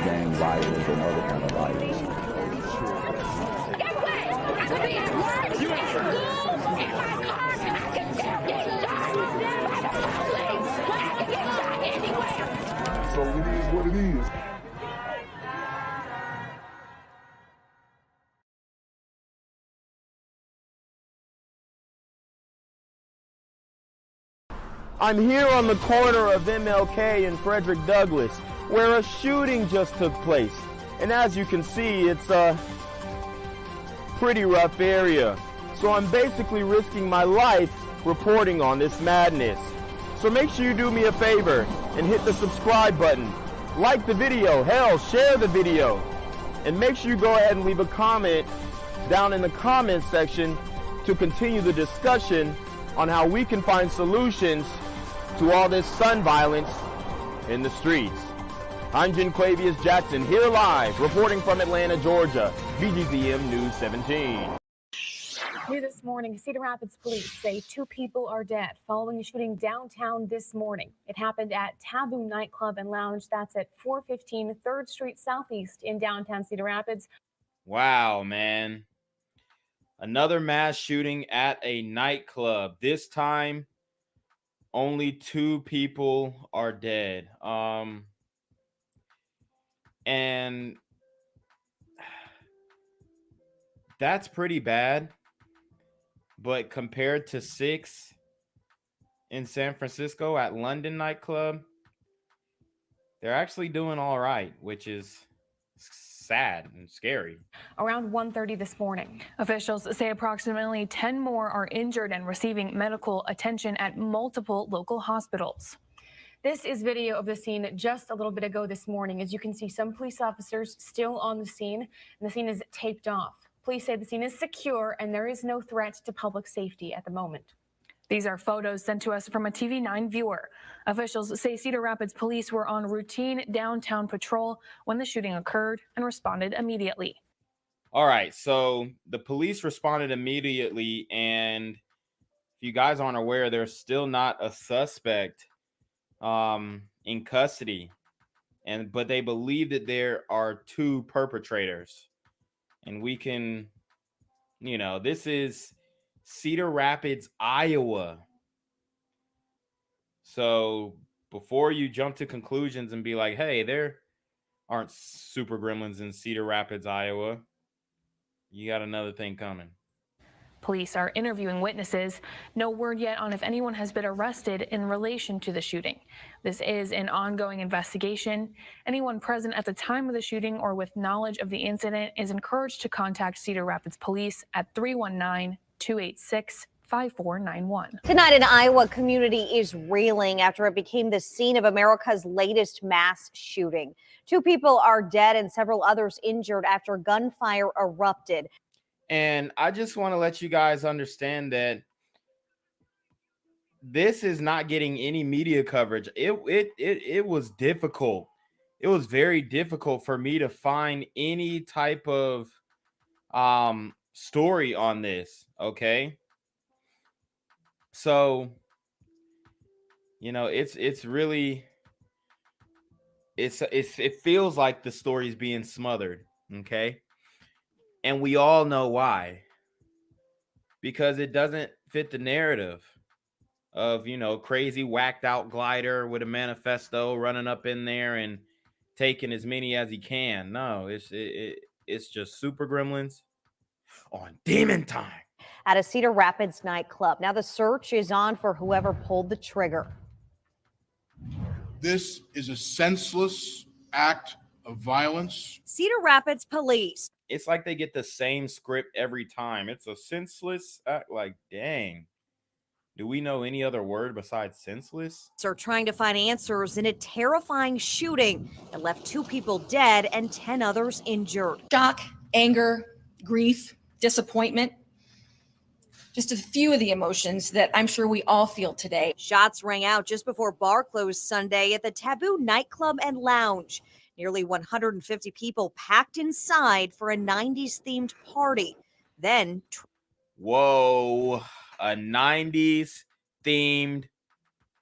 gang violence and other kind of violence. Get away! I could be at work, at school, in my car, and I can still get shot by the police. I can get shot anywhere. So it is what it is. I'm here on the corner of MLK and Frederick Douglass, where a shooting just took place. And as you can see, it's a pretty rough area. So I'm basically risking my life reporting on this madness. So make sure you do me a favor and hit the subscribe button. Like the video, hell, share the video. And make sure you go ahead and leave a comment down in the comment section to continue the discussion on how we can find solutions to all this son violence in the streets. I'm Jenquavius Jackson, here live, reporting from Atlanta, Georgia, VGZM News 17. New this morning, Cedar Rapids police say 2 people are dead following a shooting downtown this morning. It happened at Taboo Nightclub and Lounge. That's at 415 3rd Street Southeast in downtown Cedar Rapids. Wow, man. Another mass shooting at a nightclub. This time, only 2 people are dead. And that's pretty bad. But compared to 6 in San Francisco at London nightclub, they're actually doing all right, which is sad and scary. Around 1:30 this morning, officials say approximately 10 more are injured and receiving medical attention at multiple local hospitals. This is video of the scene just a little bit ago this morning. As you can see, some police officers still on the scene, and the scene is taped off. Police say the scene is secure and there is no threat to public safety at the moment. These are photos sent to us from a TV9 viewer. Officials say Cedar Rapids police were on routine downtown patrol when the shooting occurred and responded immediately. All right, so the police responded immediately, and if you guys aren't aware, there's still not a suspect in custody, but they believe that there are 2 perpetrators. And we can, this is Cedar Rapids, Iowa. So before you jump to conclusions and be like, hey, there aren't super gremlins in Cedar Rapids, Iowa, you got another thing coming. Police are interviewing witnesses. No word yet on if anyone has been arrested in relation to the shooting. This is an ongoing investigation. Anyone present at the time of the shooting or with knowledge of the incident is encouraged to contact Cedar Rapids Police at 319-286-5491. Tonight, an Iowa community is reeling after it became the scene of America's latest mass shooting. 2 people are dead and several others injured after gunfire erupted. And I just want to let you guys understand that this is not getting any media coverage. It was difficult. It was very difficult for me to find any type of story on this. Okay. So, it's really, it feels like the story is being smothered. Okay. And we all know why. Because it doesn't fit the narrative of, crazy whacked out glider with a manifesto running up in there and taking as many as he can. No, it's just super gremlins on demon time. At a Cedar Rapids nightclub. Now the search is on for whoever pulled the trigger. This is a senseless act of violence. Cedar Rapids police. It's like they get the same script every time. It's a senseless act. Like, dang. Do we know any other word besides senseless? Are trying to find answers in a terrifying shooting that left 2 people dead and 10 others injured. Shock, anger, grief, disappointment. Just a few of the emotions that I'm sure we all feel today. Shots rang out just before bar closed Sunday at the Taboo Nightclub and Lounge. Nearly 150 people packed inside for a 90s themed party. Then, whoa, a 90s themed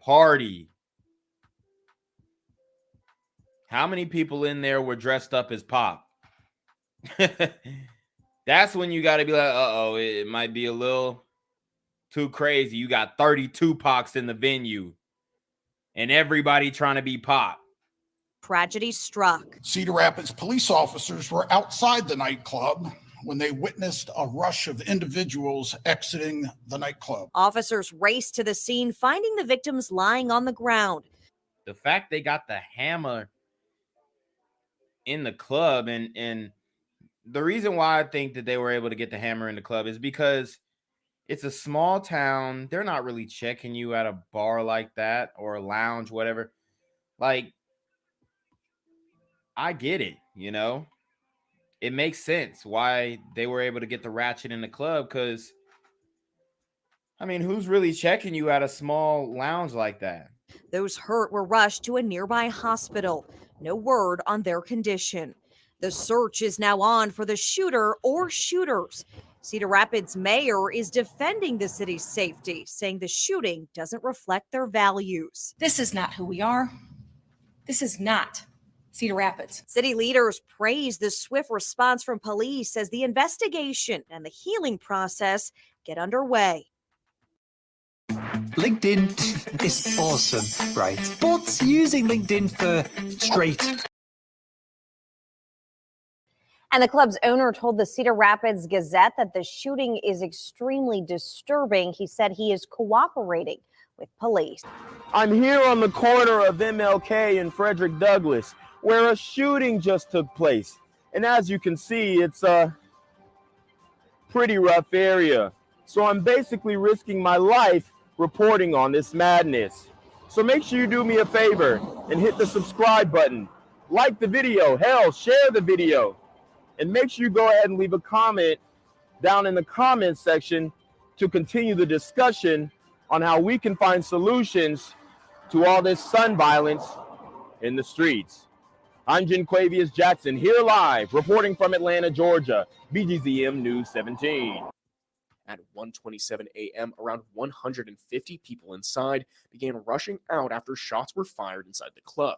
party. How many people in there were dressed up as Pop? That's when you got to be like, uh-oh, it might be a little too crazy. You got 32 Pocs in the venue and everybody trying to be Pop. Tragedy struck. Cedar Rapids police officers were outside the nightclub when they witnessed a rush of individuals exiting the nightclub. Officers raced to the scene, finding the victims lying on the ground. The fact they got the hammer in the club, and the reason why I think that they were able to get the hammer in the club is because it's a small town. They're not really checking you at a bar like that or a lounge, whatever. Like, I get it, you know? It makes sense why they were able to get the ratchet in the club, because, I mean, who's really checking you at a small lounge like that? Those hurt were rushed to a nearby hospital. No word on their condition. The search is now on for the shooter or shooters. Cedar Rapids mayor is defending the city's safety, saying the shooting doesn't reflect their values. This is not who we are. This is not Cedar Rapids. City leaders praise the swift response from police as the investigation and the healing process get underway. LinkedIn is awesome, right? But using LinkedIn for straight. And the club's owner told the Cedar Rapids Gazette that the shooting is extremely disturbing. He said he is cooperating with police. I'm here on the corner of MLK and Frederick Douglass, where a shooting just took place. And as you can see, it's a pretty rough area. So I'm basically risking my life reporting on this madness. So make sure you do me a favor and hit the subscribe button. Like the video, hell, share the video. And make sure you go ahead and leave a comment down in the comments section to continue the discussion on how we can find solutions to all this son violence in the streets. I'm Jenquavius Jackson, here live, reporting from Atlanta, Georgia, BGZM News 17. At 1:27 a.m., around 150 people inside began rushing out after shots were fired inside the club.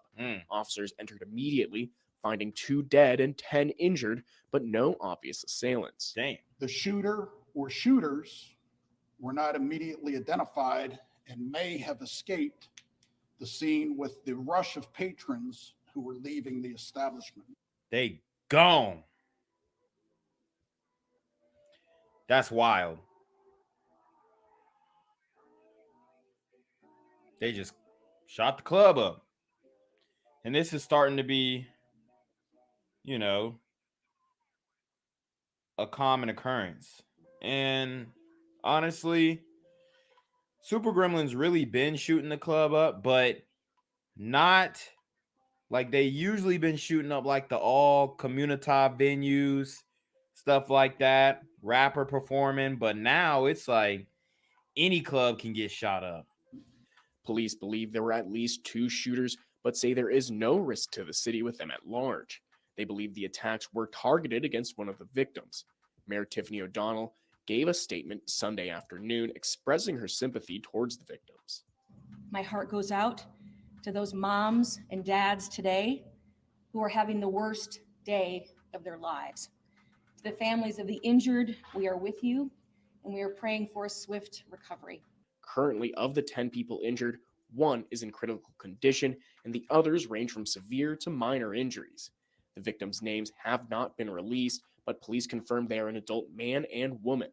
Officers entered immediately, finding 2 dead and 10 injured, but no obvious assailants. Damn. The shooter or shooters were not immediately identified and may have escaped the scene with the rush of patrons who were leaving the establishment. They gone. That's wild. They just shot the club up. And this is starting to be, you know, a common occurrence. And honestly, Super Gremlin's really been shooting the club up, but not like they usually been shooting up like the all community venues, stuff like that, rapper performing, but now it's like any club can get shot up. Police believe there were at least 2 shooters, but say there is no risk to the city with them at large. They believe the attacks were targeted against one of the victims. Mayor Tiffany O'Donnell gave a statement Sunday afternoon expressing her sympathy towards the victims. My heart goes out to those moms and dads today who are having the worst day of their lives. To the families of the injured, we are with you, and we are praying for a swift recovery. Currently, of the 10 people injured, 1 is in critical condition, and the others range from severe to minor injuries. The victims' names have not been released, but police confirmed they are an adult man and woman.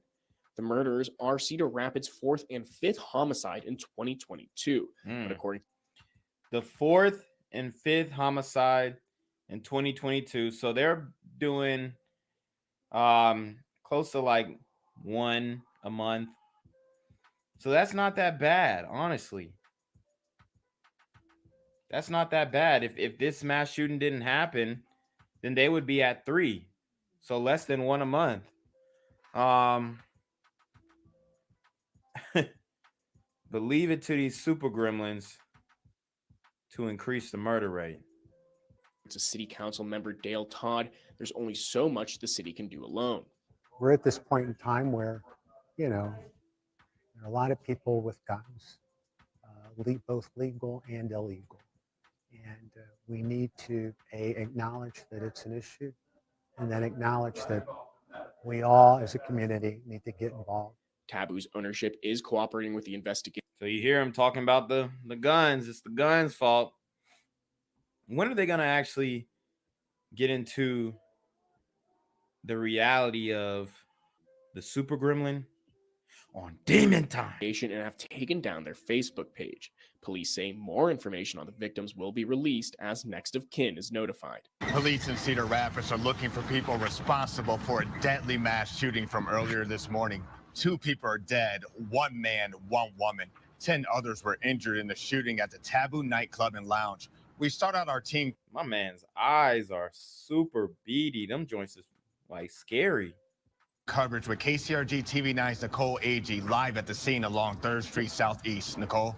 The murderers are Cedar Rapids' 4th and 5th homicide in 2022. But according the 4th and 5th homicide in 2022. So they're doing close to like 1 a month. So that's not that bad, honestly. That's not that bad. If this mass shooting didn't happen, then they would be at 3. So less than 1 a month. But leave it to these super gremlins to increase the murder rate. to City Council member Dale Todd, there's only so much the city can do alone. We're at this point in time where, you know, there are a lot of people with guns, both legal and illegal. And we need to acknowledge that it's an issue, and then acknowledge that we all as a community need to get involved. Taboo's ownership is cooperating with the investigation. So you hear him talking about the guns. It's the guns' fault. When are they going to actually get into the reality of the super gremlin on Demon Time? And have taken down their Facebook page. Police say more information on the victims will be released as next of kin is notified. Police in Cedar Rapids are looking for people responsible for a deadly mass shooting from earlier this morning. 2 people are dead, 1 man, 1 woman. 10 others were injured in the shooting at the Taboo nightclub and lounge. We start out our team. My man's eyes are super beady. Them joints is like scary. Coverage with KCRG TV9's Nicole Agee live at the scene along 3rd Street Southeast. Nicole?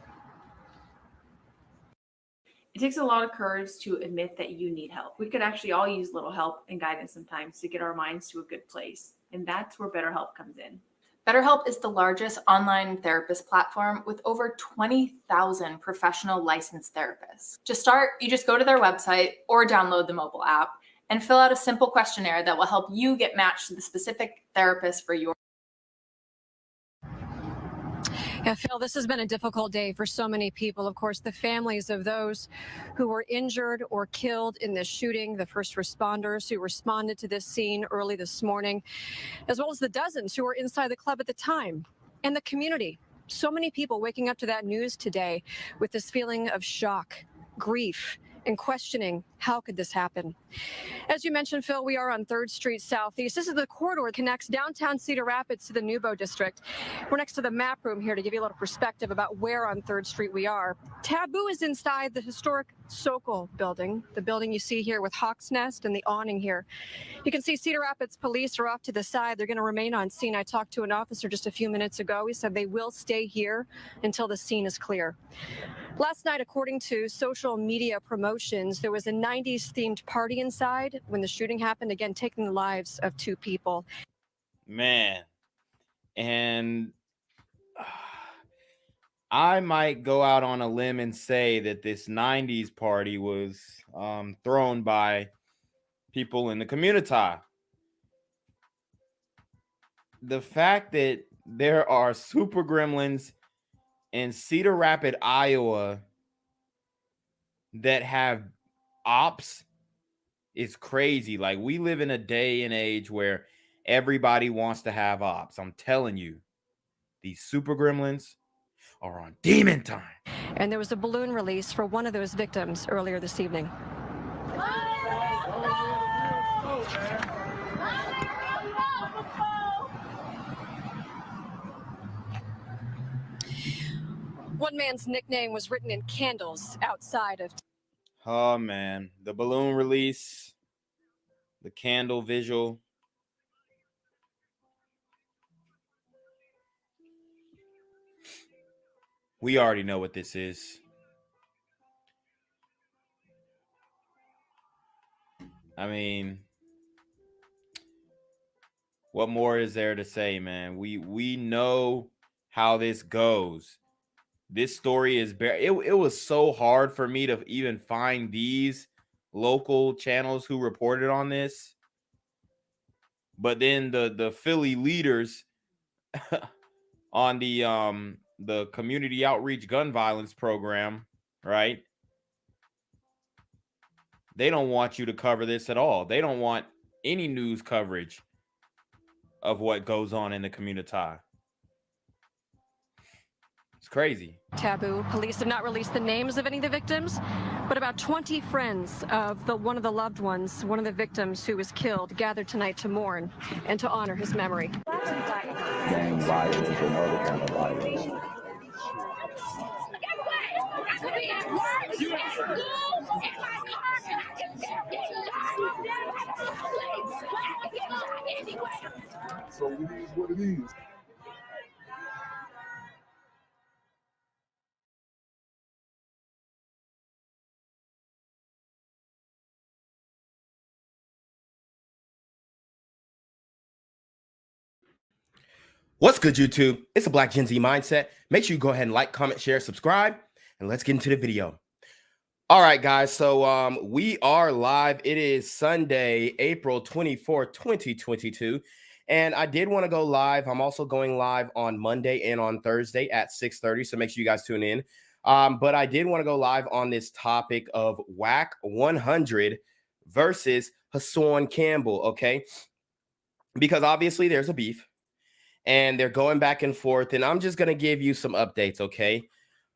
It takes a lot of courage to admit that you need help. We could actually all use a little help and guidance sometimes to get our minds to a good place. And that's where BetterHelp comes in. BetterHelp is the largest online therapist platform with over 20,000 professional licensed therapists. To start, you just go to their website or download the mobile app and fill out a simple questionnaire that will help you get matched to the specific therapist for your. Yeah, Phil, this has been a difficult day for so many people. Of course, the families of those who were injured or killed in this shooting, the first responders who responded to this scene early this morning, as well as the dozens who were inside the club at the time, and the community. So many people waking up to that news today with this feeling of shock, grief, and questioning, how could this happen? As you mentioned, Phil, we are on 3rd Street Southeast. This is the corridor that connects downtown Cedar Rapids to the Nubo district. We're next to the map room here to give you a little perspective about where on 3rd Street we are. Taboo is inside the historic Sokol building, the building you see here with Hawk's Nest and the awning here. You can see Cedar Rapids police are off to the side. They're going to remain on scene. I talked to an officer just a few minutes ago. He said they will stay here until the scene is clear. Last night, according to social media promotions, there was a 90s themed party inside when the shooting happened, again, taking the lives of 2 people. Man, and I might go out on a limb and say that this 90s party was thrown by people in the community. The fact that there are super gremlins in Cedar Rapids, Iowa that have ops is crazy. Like, we live in a day and age where everybody wants to have ops. I'm telling you, these super gremlins are on demon time. And there was a balloon release for one of those victims earlier this evening. One man's nickname was written in candles outside of. Oh, man. The balloon release, the candle visual. We already know what this is. I mean, what more is there to say, man? We know how this goes. This story is it was so hard for me to even find these local channels who reported on this. But then the Philly leaders on the community outreach gun violence program, right? They don't want you to cover this at all. They don't want any news coverage of what goes on in the community. It's crazy. Taboo. Police have not released the names of any of the victims, but about 20 friends of one of the loved ones, one of the victims who was killed, gathered tonight to mourn and to honor his memory. Gang violence and other kind of violence. So it is what it is. What's good, YouTube? It's a Black Gen Z Mindset. Make sure you go ahead and like, comment, share, subscribe, and let's get into the video. All right, guys. So we are live. It is Sunday, April 24th, 2022. And I did want to go live. I'm also going live on Monday and on Thursday at 6:30. So make sure you guys tune in. But I did want to go live on this topic of Wack 100 versus Hassan Cambell. Okay. Because obviously there's a beef and they're going back and forth. And I'm just going to give you some updates. Okay.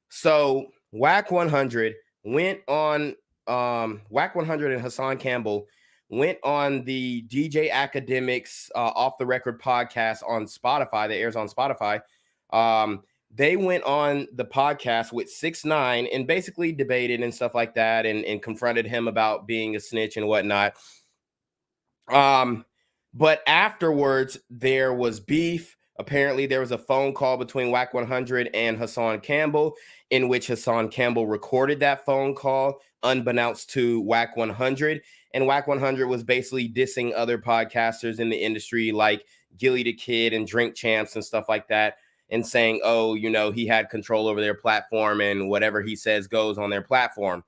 So Wack 100 went on Wack 100 and Hassan Cambell went on the DJ Akademics Off the Record podcast on Spotify that airs on Spotify. They went on the podcast with 6ix9ine and basically debated and stuff like that and confronted him about being a snitch and whatnot. But afterwards there was beef. Apparently, there was a phone call between Wack 100 and Hassan Cambell, in which Hassan Cambell recorded that phone call unbeknownst to Wack 100. And Wack 100 was basically dissing other podcasters in the industry like Gilly the Kid and Drink Champs and stuff like that, and saying, oh, you know, he had control over their platform and whatever he says goes on their platform.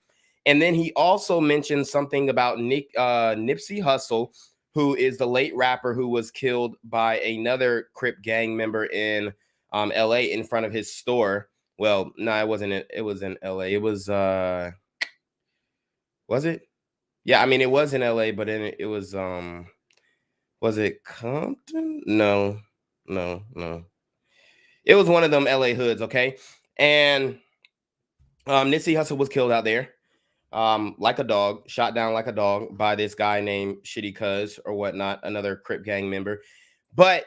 And then he also mentioned something about Nipsey Hussle, who is the late rapper who was killed by another Crip gang member in LA in front of his store. Well, no, it wasn't. It was in LA. It was it? Yeah, I mean, it was in LA, but it was it Compton? No. It was one of them LA hoods, okay? And Nipsey Hussle was killed out there. Like a dog, shot down like a dog by this guy named Shitty Cuz or whatnot, another Crip gang member. But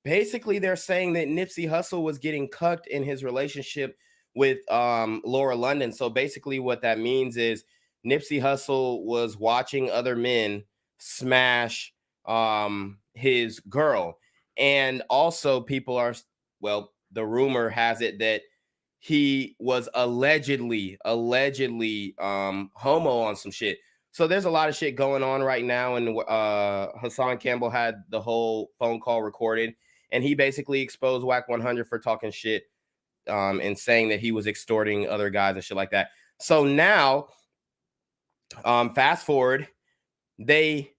basically they're saying that Nipsey Hussle was getting cucked in his relationship with Laura London. So basically what that means is Nipsey Hussle was watching other men smash his girl. And also people are, well, the rumor has it that he was allegedly homo on some shit. So there's a lot of shit going on right now. And Hassan Cambell had the whole phone call recorded, and he basically exposed Wack 100 for talking shit and saying that he was extorting other guys and shit like that. So now, fast forward, they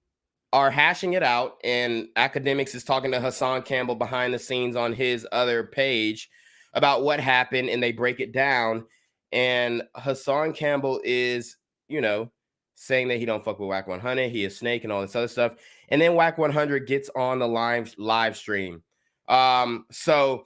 are hashing it out, and Akademics is talking to Hassan Cambell behind the scenes on his other page about what happened, and they break it down. And Hassan Cambell is, you know, saying that he don't fuck with Wack 100, he is snake and all this other stuff. And then Wack 100 gets on the live stream. So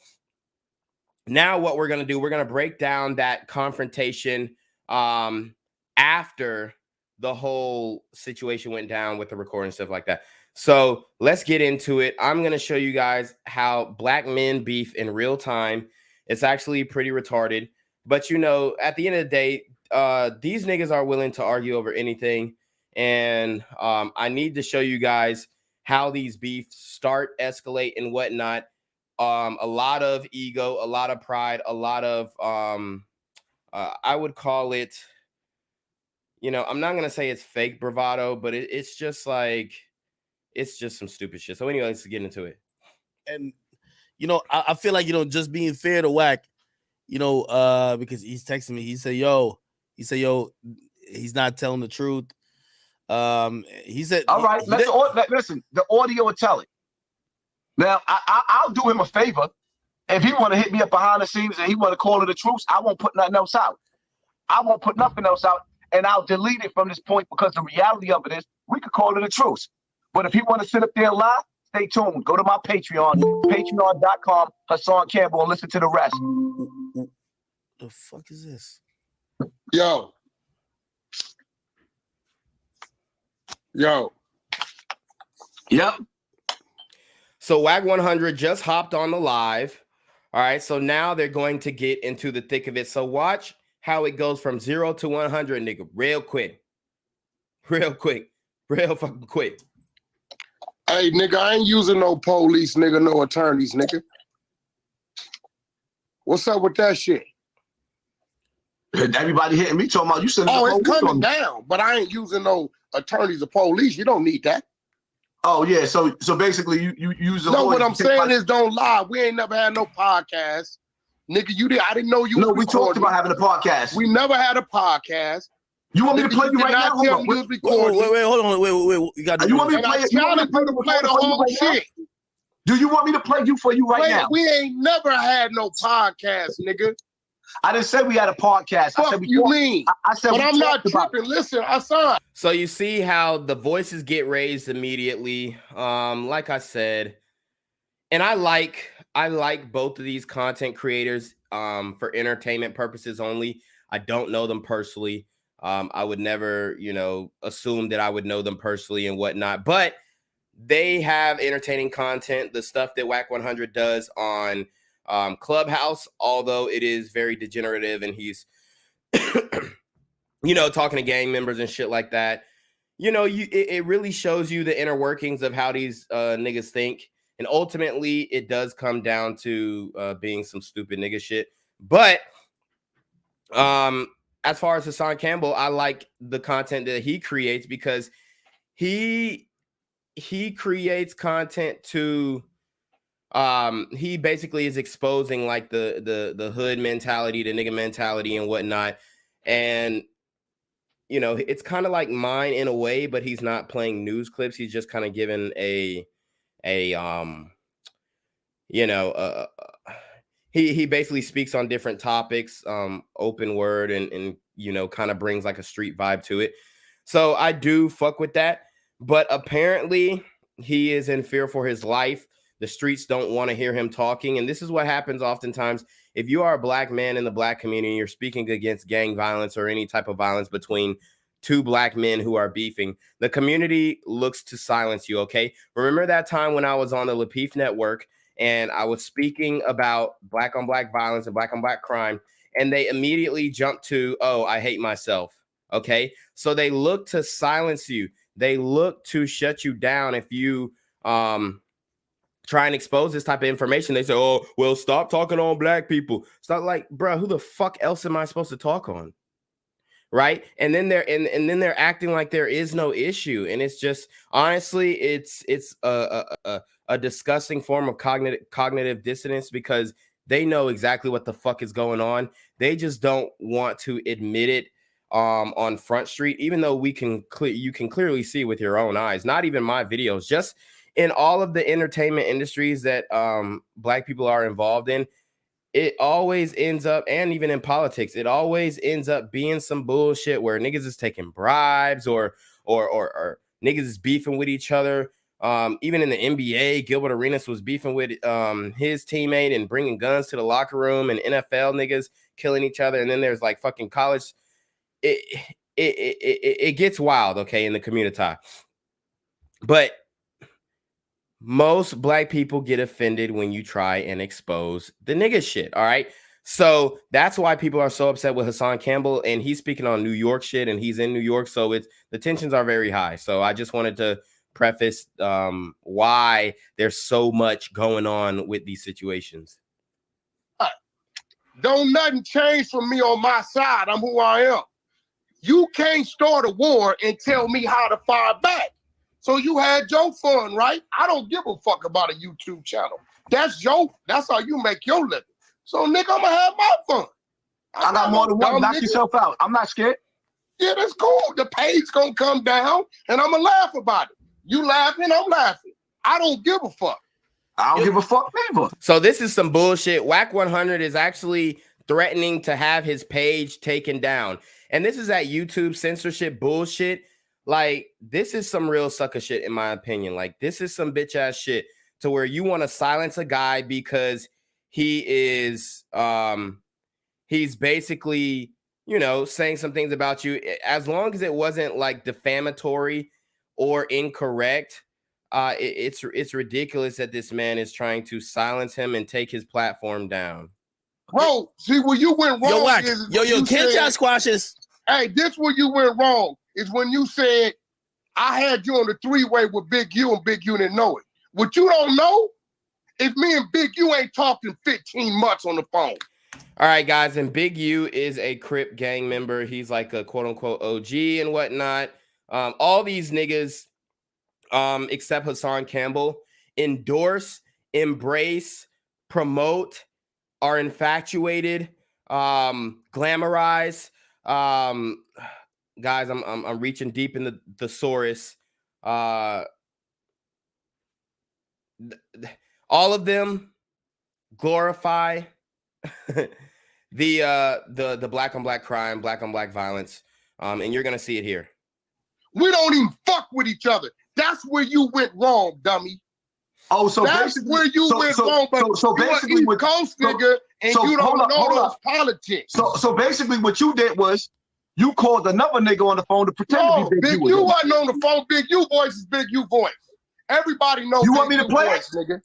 now what we're gonna do, we're gonna break down that confrontation after the whole situation went down with the recording and stuff like that. So let's get into it. I'm gonna show you guys how black men beef in real time. It's actually pretty retarded, but you know, at the end of the day, these niggas are willing to argue over anything. And I need to show you guys how these beefs start, escalate, and whatnot. A lot of ego, a lot of pride, a lot of, I would call it, you know, I'm not going to say it's fake bravado, but it's just like, it's just some stupid shit. So anyway, let's get into it. And you know, I feel like, you know, just being fair to Wack, you know, because he's texting me. He said, yo, he's not telling the truth. He said, all right, listen, the audio will tell it. Now, I'll do him a favor. If he want to hit me up behind the scenes and he want to call it a truce, I won't put nothing else out. And I'll delete it from this point, because the reality of it is we could call it a truce. But if he want to sit up there and lie, stay tuned. Go to my Patreon, patreon.com, Hassan Cambell, and listen to the rest. The fuck is this? Yo. Yep. So Wack 100 just hopped on the live. All right, so now they're going to get into the thick of it. So watch how it goes from 0 to 100, nigga, real quick. Real fucking quick. Hey, nigga, I ain't using no police, nigga, no attorneys, nigga. What's up with that shit? Everybody hitting me talking about you said, oh, it's coming down, but I ain't using no attorneys or police. You don't need that. Oh yeah, so basically you use the no. What I'm saying is, don't lie. We ain't never had no podcast. Nigga, you did. I didn't know you. No, was we talked recording. about having a podcast. We never had a podcast. You want me to Nigga, play you did right now? not Hold tell on. me you was Wait, recording. hold on. Wait. You got to You want me to And play I it? You want me to challenge you to play the whole shit. Do you want me to play you for you right now? We ain't never had no podcast, nigga. I didn't say we had a podcast. I Fuck said we you talked- mean? I said But we I'm not talked about tripping. Listen, Hassan. So you see how the voices get raised immediately. Like I said, and I like both of these content creators for entertainment purposes only. I don't know them personally. I would never, assume that I would know them personally and whatnot, but they have entertaining content. The stuff that Wack 100 does on Clubhouse, although it is very degenerative and he's, talking to gang members and shit like that. It really shows you the inner workings of how these niggas think. And ultimately, it does come down to being some stupid nigga shit. But as far as Hassan Cambell, I like the content that he creates because he creates content to he basically is exposing like the hood mentality, the nigga mentality and whatnot. And it's kind of like mine in a way, but he's not playing news clips. He's just kind of giving he basically speaks on different topics, open word, and kind of brings like a street vibe to it. So I do fuck with that. But apparently he is in fear for his life. The streets don't want to hear him talking. And this is what happens oftentimes. If you are a black man in the black community, you're speaking against gang violence or any type of violence between two black men who are beefing, the community looks to silence you, okay? Remember that time when I was on the Lapeef Network and I was speaking about black on black violence and black on black crime, and they immediately jumped to, oh, I hate myself, okay? So they look to silence you. They look to shut you down if you try and expose this type of information. They say, oh, well, stop talking on black people. Stop, like, bro, who the fuck else am I supposed to talk on? Right? And then they're acting like there is no issue. And it's just, honestly, it's a disgusting form of cognitive dissonance because they know exactly what the fuck is going on. They just don't want to admit it on Front Street, even though you can clearly see with your own eyes. Not even my videos, just in all of the entertainment industries that black people are involved in, it always ends up, and even in politics, it always ends up being some bullshit where niggas is taking bribes or niggas is beefing with each other. Even in the NBA, Gilbert Arenas was beefing with his teammate and bringing guns to the locker room, and NFL niggas killing each other. And then there's like fucking college. It gets wild, okay, in the community. But most black people get offended when you try and expose the nigga shit, all right? So that's why people are so upset with Hassan Cambell, and he's speaking on New York shit, and he's in New York, so the tensions are very high. So I just wanted to preface why there's so much going on with these situations. Don't nothing change for me on my side. I'm who I am. You can't start a war and tell me how to fire back. So you had your fun, right? I don't give a fuck about a YouTube channel. That's how you make your living. So nigga, I'm gonna have my fun. I got more than one. Knock yourself out. I'm not scared. Yeah, that's cool. The page gonna come down and I'm gonna laugh about it. You laughing, I'm laughing. I don't give a fuck. I don't give a fuck neither. So this is some bullshit. Wack 100 is actually threatening to have his page taken down. And this is that YouTube censorship bullshit. Like, this is some real sucker shit, in my opinion. Like, this is some bitch ass shit to where you want to silence a guy because he is, he's basically, saying some things about you. As long as it wasn't like defamatory or incorrect, it's ridiculous that this man is trying to silence him and take his platform down. Bro, see where you went wrong. Yo, Wack. Is Yo, can't y'all squash this? Hey, this where you went wrong is when you said I had you on the three-way with Big U and Big U didn't know it. What you don't know is me and Big U ain't talking 15 months on the phone. All right, guys, and Big U is a Crip gang member. He's like a quote-unquote OG and whatnot. All these niggas, except Hassan Cambell, endorse, embrace, promote are infatuated, glamorize. Guys, I'm reaching deep in the thesaurus. All of them glorify the black on black crime, black on black violence, and you're gonna see it here. We don't even fuck with each other. That's where you went wrong, dummy. Oh, so that's where you went wrong. But so basically, you're an East Coast nigga, and you don't know those politics. So basically, what you did was you called another nigga on the phone to pretend to be Big U. You wasn't on the phone. Big U voice is Big U voice. Everybody knows. You want me to play voice, nigga?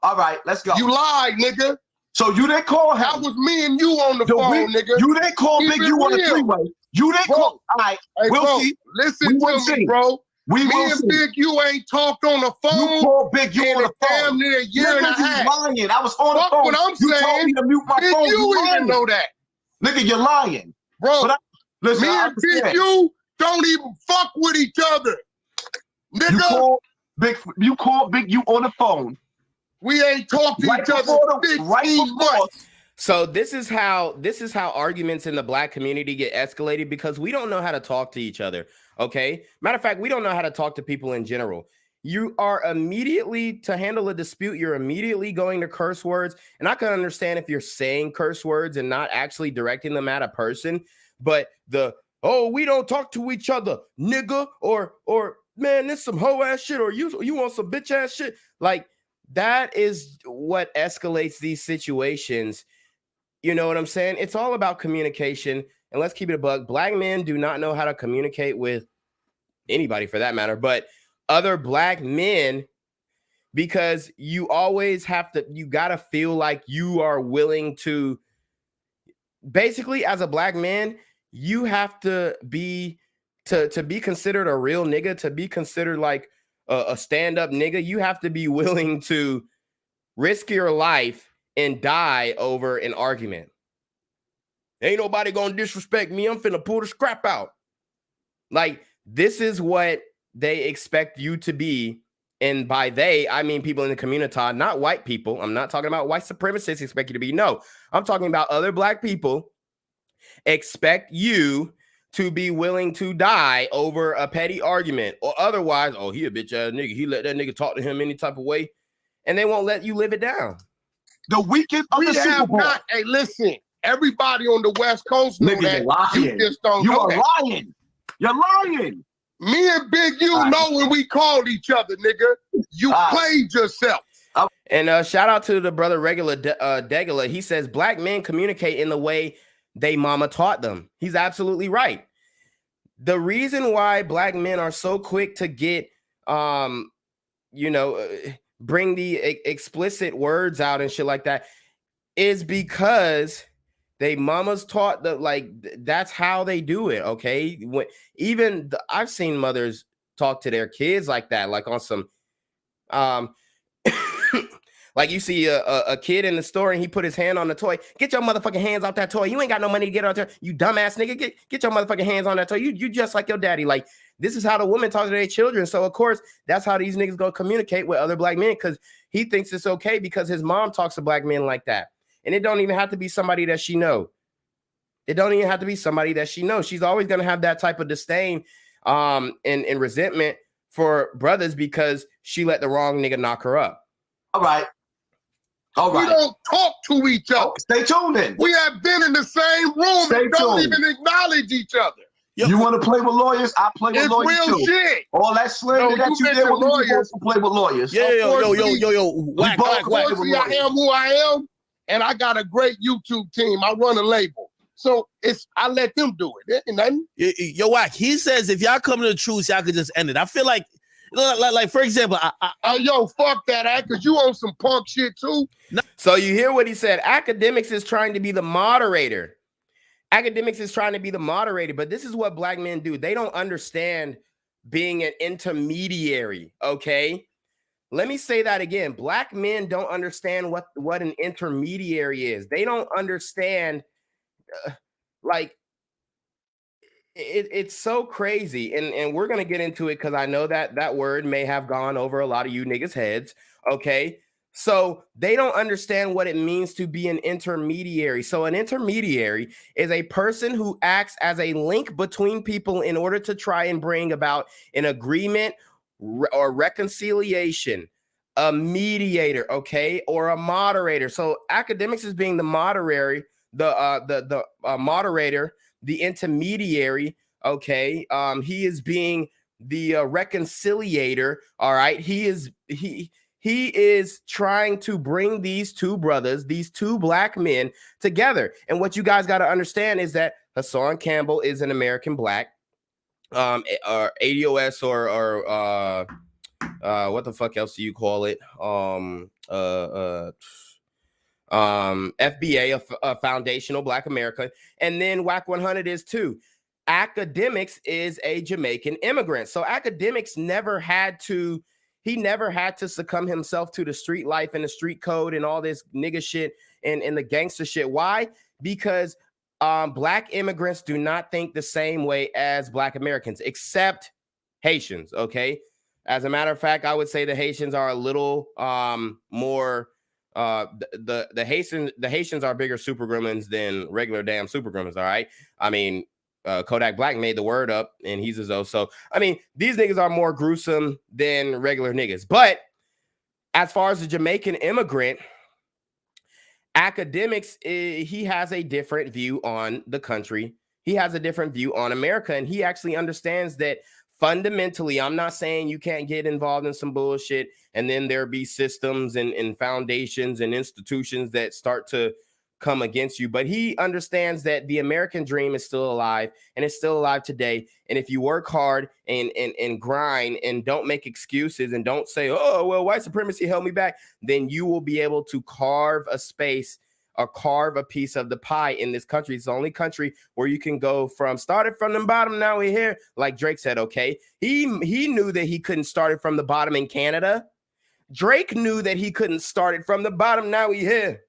All right, let's go. You lied, nigga. So you didn't call him. That was me and you on the phone, nigga. You didn't call Big U on the three-way. You didn't call. All right, hey, we'll bro, see. Listen to me, bro. Me and Big U ain't talked on the phone. You called Big U on the phone. Damn near a year and a half. Lying. I was on the phone. What I'm you saying. Told me to mute my Big phone. U even know that. Nigga, you're lying, bro. Listen, me and Big U don't even fuck with each other, nigga. You called Big U on the phone. We ain't talked to each other 15 months. So this is how arguments in the black community get escalated, because we don't know how to talk to each other. Okay. Matter of fact, we don't know how to talk to people in general. You are immediately, to handle a dispute, you're immediately going to curse words. And I can understand if you're saying curse words and not actually directing them at a person, but we don't talk to each other, nigga, or man, this some hoe ass shit, or you want some bitch ass shit. Like, that is what escalates these situations. You know what I'm saying? It's all about communication. And let's keep it a buck. Black men do not know how to communicate with anybody, for that matter, but other black men, because you always you got to feel like you are willing to, basically, as a black man, you have to be, to be considered a real nigga, to be considered like a stand-up nigga, you have to be willing to risk your life and die over an argument. Ain't nobody gonna disrespect me. I'm finna pull the scrap out. Like, this is what they expect you to be. And by they, I mean people in the community, not white people. I'm not talking about white supremacists expect you to be. No, I'm talking about other black people expect you to be willing to die over a petty argument, or otherwise, he a bitch ass nigga. He let that nigga talk to him any type of way, and they won't let you live it down. The weekend of the Super Bowl. Hey, listen, everybody on the West Coast know nigga, that. Lying. You just don't know that. Lying. You're lying. Me and Big U know when we called each other, nigga. You played yourself. And shout out to the brother Regular Degula. He says black men communicate in the way they mama taught them. He's absolutely right. The reason why black men are so quick to get, bring the explicit words out and shit like that is because they mamas taught that's how they do it. Okay. I've seen mothers talk to their kids like that, like on some, like you see a kid in the store and he put his hand on the toy. Get your motherfucking hands off that toy. You ain't got no money to get out there. You dumbass nigga. Get your motherfucking hands on that toy. You just like your daddy. Like, this is how the women talk to their children. So of course, that's how these niggas go communicate with other black men, because he thinks it's okay because his mom talks to black men like that. And it don't even have to be somebody that she know. It don't even have to be somebody that she knows. She's always gonna have that type of disdain and resentment for brothers because she let the wrong nigga knock her up. All right. We don't talk to each other. Stay tuned in. We have been in the same room and don't even acknowledge each other. You want to play with lawyers? I play with lawyers real too. Shit. All that slander that you did with lawyers, to play with lawyers. Wack. Unfortunately, I am who I am, and I got a great YouTube team. I run a label. So I let them do it. Ain't nothing. Yo, Wack, he says if y'all come to the truth, y'all could just end it. I feel like for example, yo, fuck that, because you on some punk shit too. So you hear what he said. Akademics is trying to be the moderator. Akademics is trying to be the moderator, but this is what black men do. They don't understand being an intermediary, okay? Let me say that again. Black men don't understand what an intermediary is. They don't understand, it's so crazy, and we're gonna get into it because I know that word may have gone over a lot of you niggas' heads. Okay, So they don't understand what it means to be an intermediary. So an intermediary is a person who acts as a link between people in order to try and bring about an agreement or reconciliation. A mediator, okay, or a moderator. So Akademics is being the moderator, the moderator, the intermediary. Okay, he is being the reconciliator. All right, he is trying to bring these two brothers, these two black men together. And what you guys got to understand is that Hassan Cambell is an American black, or ADOS, or what the fuck else do you call it? FBA, a foundational Black American, and then Wack 100 is too. Akademics is a Jamaican immigrant. So Akademics never had to succumb himself to the street life and the street code and all this nigga shit and the gangster shit. Why? Because Black immigrants do not think the same way as Black Americans, except Haitians, okay? As a matter of fact, I would say the Haitians are a little more the Haitians are bigger super gremlins than regular damn super gremlins, all right? I mean, Kodak Black made the word up and he's a Zoe. So, I mean, these niggas are more gruesome than regular niggas. But as far as the Jamaican immigrant, Akademics, he has a different view on the country. He has a different view on America. And he actually understands that fundamentally, I'm not saying you can't get involved in some bullshit and then there be systems and foundations and institutions that start to come against you, but he understands that the American dream is still alive and it's still alive today. And if you work hard and grind and don't make excuses and don't say, oh, well, white supremacy held me back, then you will be able to carve a space or carve a piece of the pie in this country. It's the only country where you can go from started from the bottom, now we're here. Like Drake said, okay, he knew that he couldn't start it from the bottom in Canada. Drake knew that he couldn't start it from the bottom, now we here.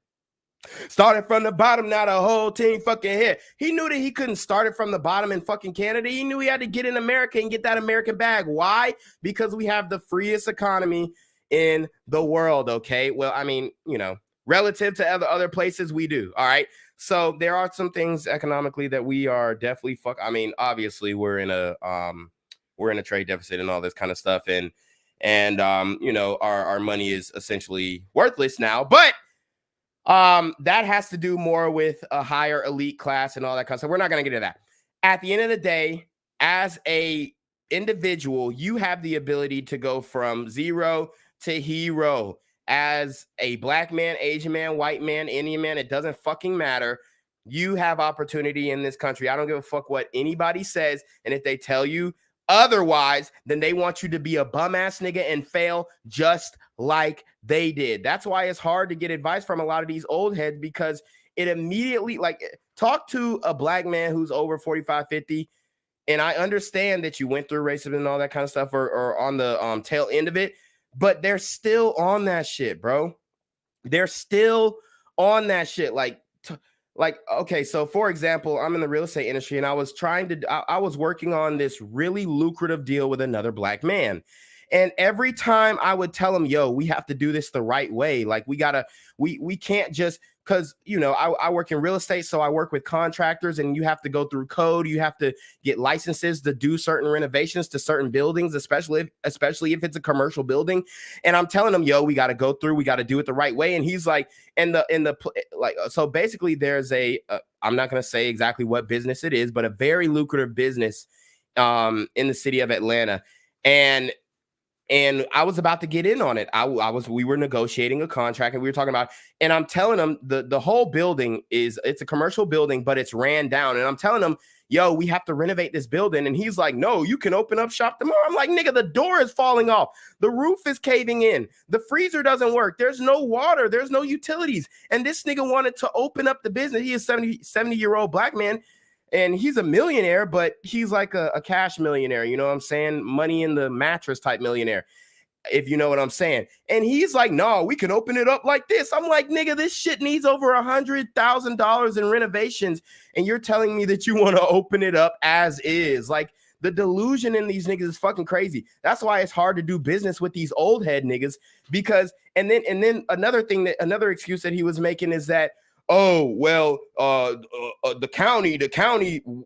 Started from the bottom, now the whole team fucking here. He knew that he couldn't start it from the bottom in fucking Canada. He knew he had to get in America and get that American bag. Why? Because we have the freest economy in the world, okay? Well, I mean, you know, relative to other places, we do, all right? So there are some things economically that we are definitely I mean, obviously we're in a trade deficit and all this kind of stuff, and you know, our money is essentially worthless now, but that has to do more with a higher elite class and all that kind of stuff. We're not going to get into that. At the end of the day, as a individual, you have the ability to go from zero to hero. As a black man, Asian man, white man, Indian man, it doesn't fucking matter. You have opportunity in this country. I don't give a fuck what anybody says. And if they tell you otherwise, then they want you to be a bum ass nigga and fail just like they did. That's why it's hard to get advice from a lot of these old heads, because it immediately, like, talk to a black man who's over 45, 50. And I understand that you went through racism and all that kind of stuff, or on the tail end of it, but they're still on that shit, bro. They're still on that shit. Like, okay, so for example, I'm in the real estate industry and I was working on this really lucrative deal with another black man. And every time I would tell him, yo, we have to do this the right way. Like, we can't just, because, you know, I work in real estate, so I work with contractors, and you have to go through code. You have to get licenses to do certain renovations to certain buildings, especially if it's a commercial building. And I'm telling him, yo, we got to go through, we got to do it the right way. And he's like, so basically there's I'm not going to say exactly what business it is, but a very lucrative business in the city of Atlanta. And I was about to get in on it. We were negotiating a contract, and we were talking about, and I'm telling them the whole building it's a commercial building, but it's ran down. And I'm telling them, yo, we have to renovate this building. And he's like, no, you can open up shop tomorrow. I'm like, nigga, the door is falling off. The roof is caving in. The freezer doesn't work. There's no water. There's no utilities. And this nigga wanted to open up the business. He is 70-year-old black man. And he's a millionaire, but he's like a cash millionaire. You know what I'm saying? Money in the mattress type millionaire, if you know what I'm saying. And he's like, no, we can open it up like this. I'm like, nigga, this shit needs over $100,000 in renovations. And you're telling me that you want to open it up as is. Like, The delusion in these niggas is fucking crazy. That's why it's hard to do business with these old head niggas, because and then another excuse that he was making is that, oh well, the county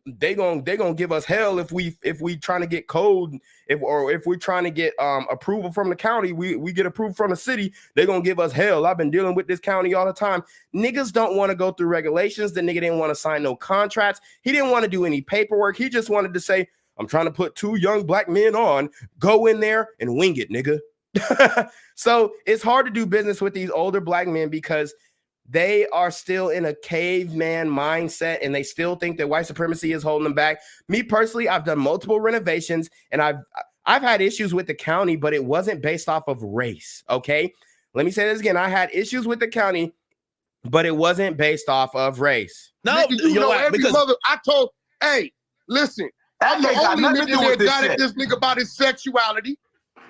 they gonna give us hell if we trying to get code, if we're trying to get approval from the county, we get approval from the city, they gonna give us hell. I've been dealing with this county all the time. Niggas don't want to go through regulations. The nigga didn't want to sign no contracts. He didn't want to do any paperwork. He just wanted to say, I'm trying to put 2 young black men on. Go in there and wing it, nigga. So it's hard to do business with these older black men because they are still in a caveman mindset and they still think that white supremacy is holding them back. Me personally, I've done multiple renovations and I've had issues with the county, but it wasn't based off of race. Okay. Let me say this again. I had issues with the county, but it wasn't based off of race. No, nigga, you know every mother. I told, hey, listen, I'm the only nigga that got at this nigga about his sexuality.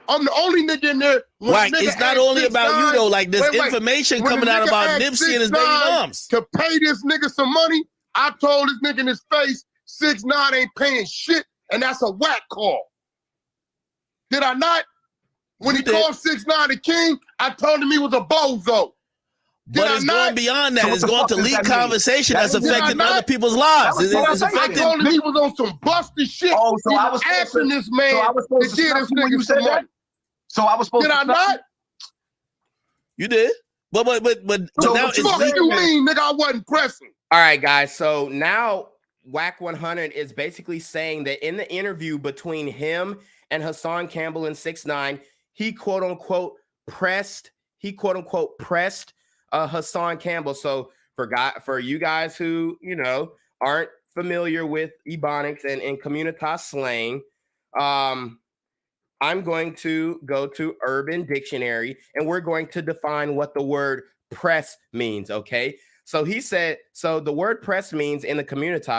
I'm the only nigga in there. Like, it's not only about you though. Like, there's information coming out about Nipsey and his baby moms. To pay this nigga some money, I told this nigga in his face, 6ix9ine ain't paying shit, and that's a whack call. Did I not? When he called 6ix9ine the king, I told him he was a bozo. But it's going beyond that. It's going to lead conversation that's affecting other people's lives. It's affecting. I told him he was on some busted shit. Oh, so I was asking this man to give this nigga some money. So I was supposed to. Did I not? You did. But now it's what you mean, nigga? I wasn't pressing. All right, guys. So now Wack 100 is basically saying that in the interview between him and Hassan Cambell and 6ix9ine, he quote unquote pressed Hassan Cambell. So for you guys who aren't familiar with Ebonics and Communitas slang, I'm going to go to Urban Dictionary and we're going to define what the word press means, okay? So he said, so the word press means in the community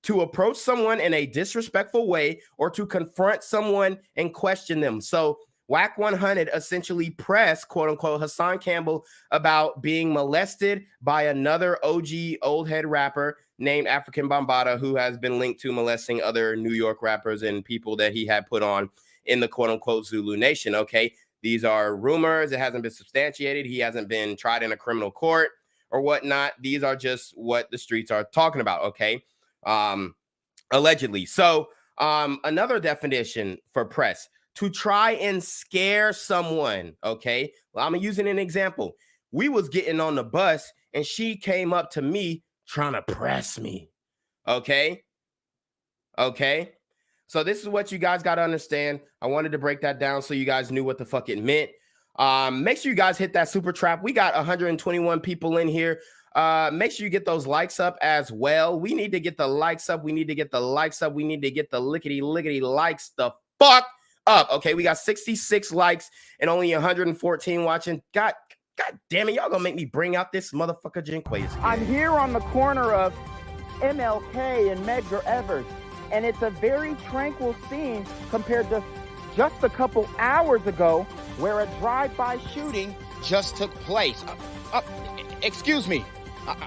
to approach someone in a disrespectful way or to confront someone and question them. So Wack 100 essentially pressed, quote unquote, Hassan Cambell about being molested by another OG old head rapper named African Bambaataa, who has been linked to molesting other New York rappers and people that he had put on in the quote unquote Zulu Nation. Okay. These are rumors. It hasn't been substantiated. He hasn't been tried in a criminal court or whatnot. These are just what the streets are talking about. Okay. Allegedly. So another definition for press: to try and scare someone. Okay. Well, I'm using an example. We was getting on the bus and she came up to me trying to press me. Okay. Okay. So this is what you guys got to understand. I wanted to break that down so you guys knew what the fuck it meant. Make sure you guys hit that super trap. We got 121 people in here. Make sure you get those likes up as well. We need to get the likes up. We need to get the likes up. We need to get the lickety likes the fuck up. Okay, we got 66 likes and only 114 watching. God damn it, y'all gonna make me bring out this motherfucker Jinquays. I'm here on the corner of MLK and Medgar Evers, and it's a very tranquil scene compared to just a couple hours ago where a drive-by shooting just took place. Excuse me,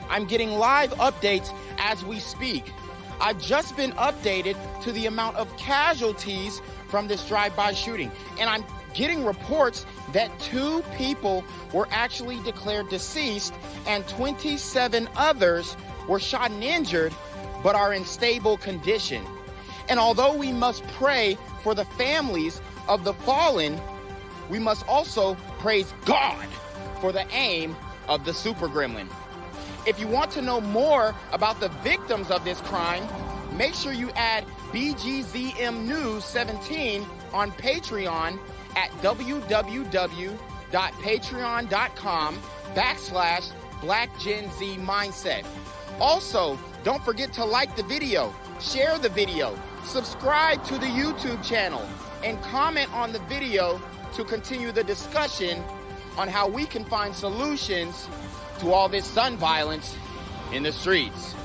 I'm getting live updates as we speak. I've just been updated to the amount of casualties from this drive-by shooting, and I'm getting reports that 2 people were actually declared deceased and 27 others were shot and injured but are in stable condition. And although we must pray for the families of the fallen, we must also praise God for the aim of the super gremlin. If you want to know more about the victims of this crime, make sure you add BGZM News 17 on Patreon at www.patreon.com/blackgenzmindset. Also, don't forget to like the video, share the video, subscribe to the YouTube channel, and comment on the video to continue the discussion on how we can find solutions to all this gun violence in the streets.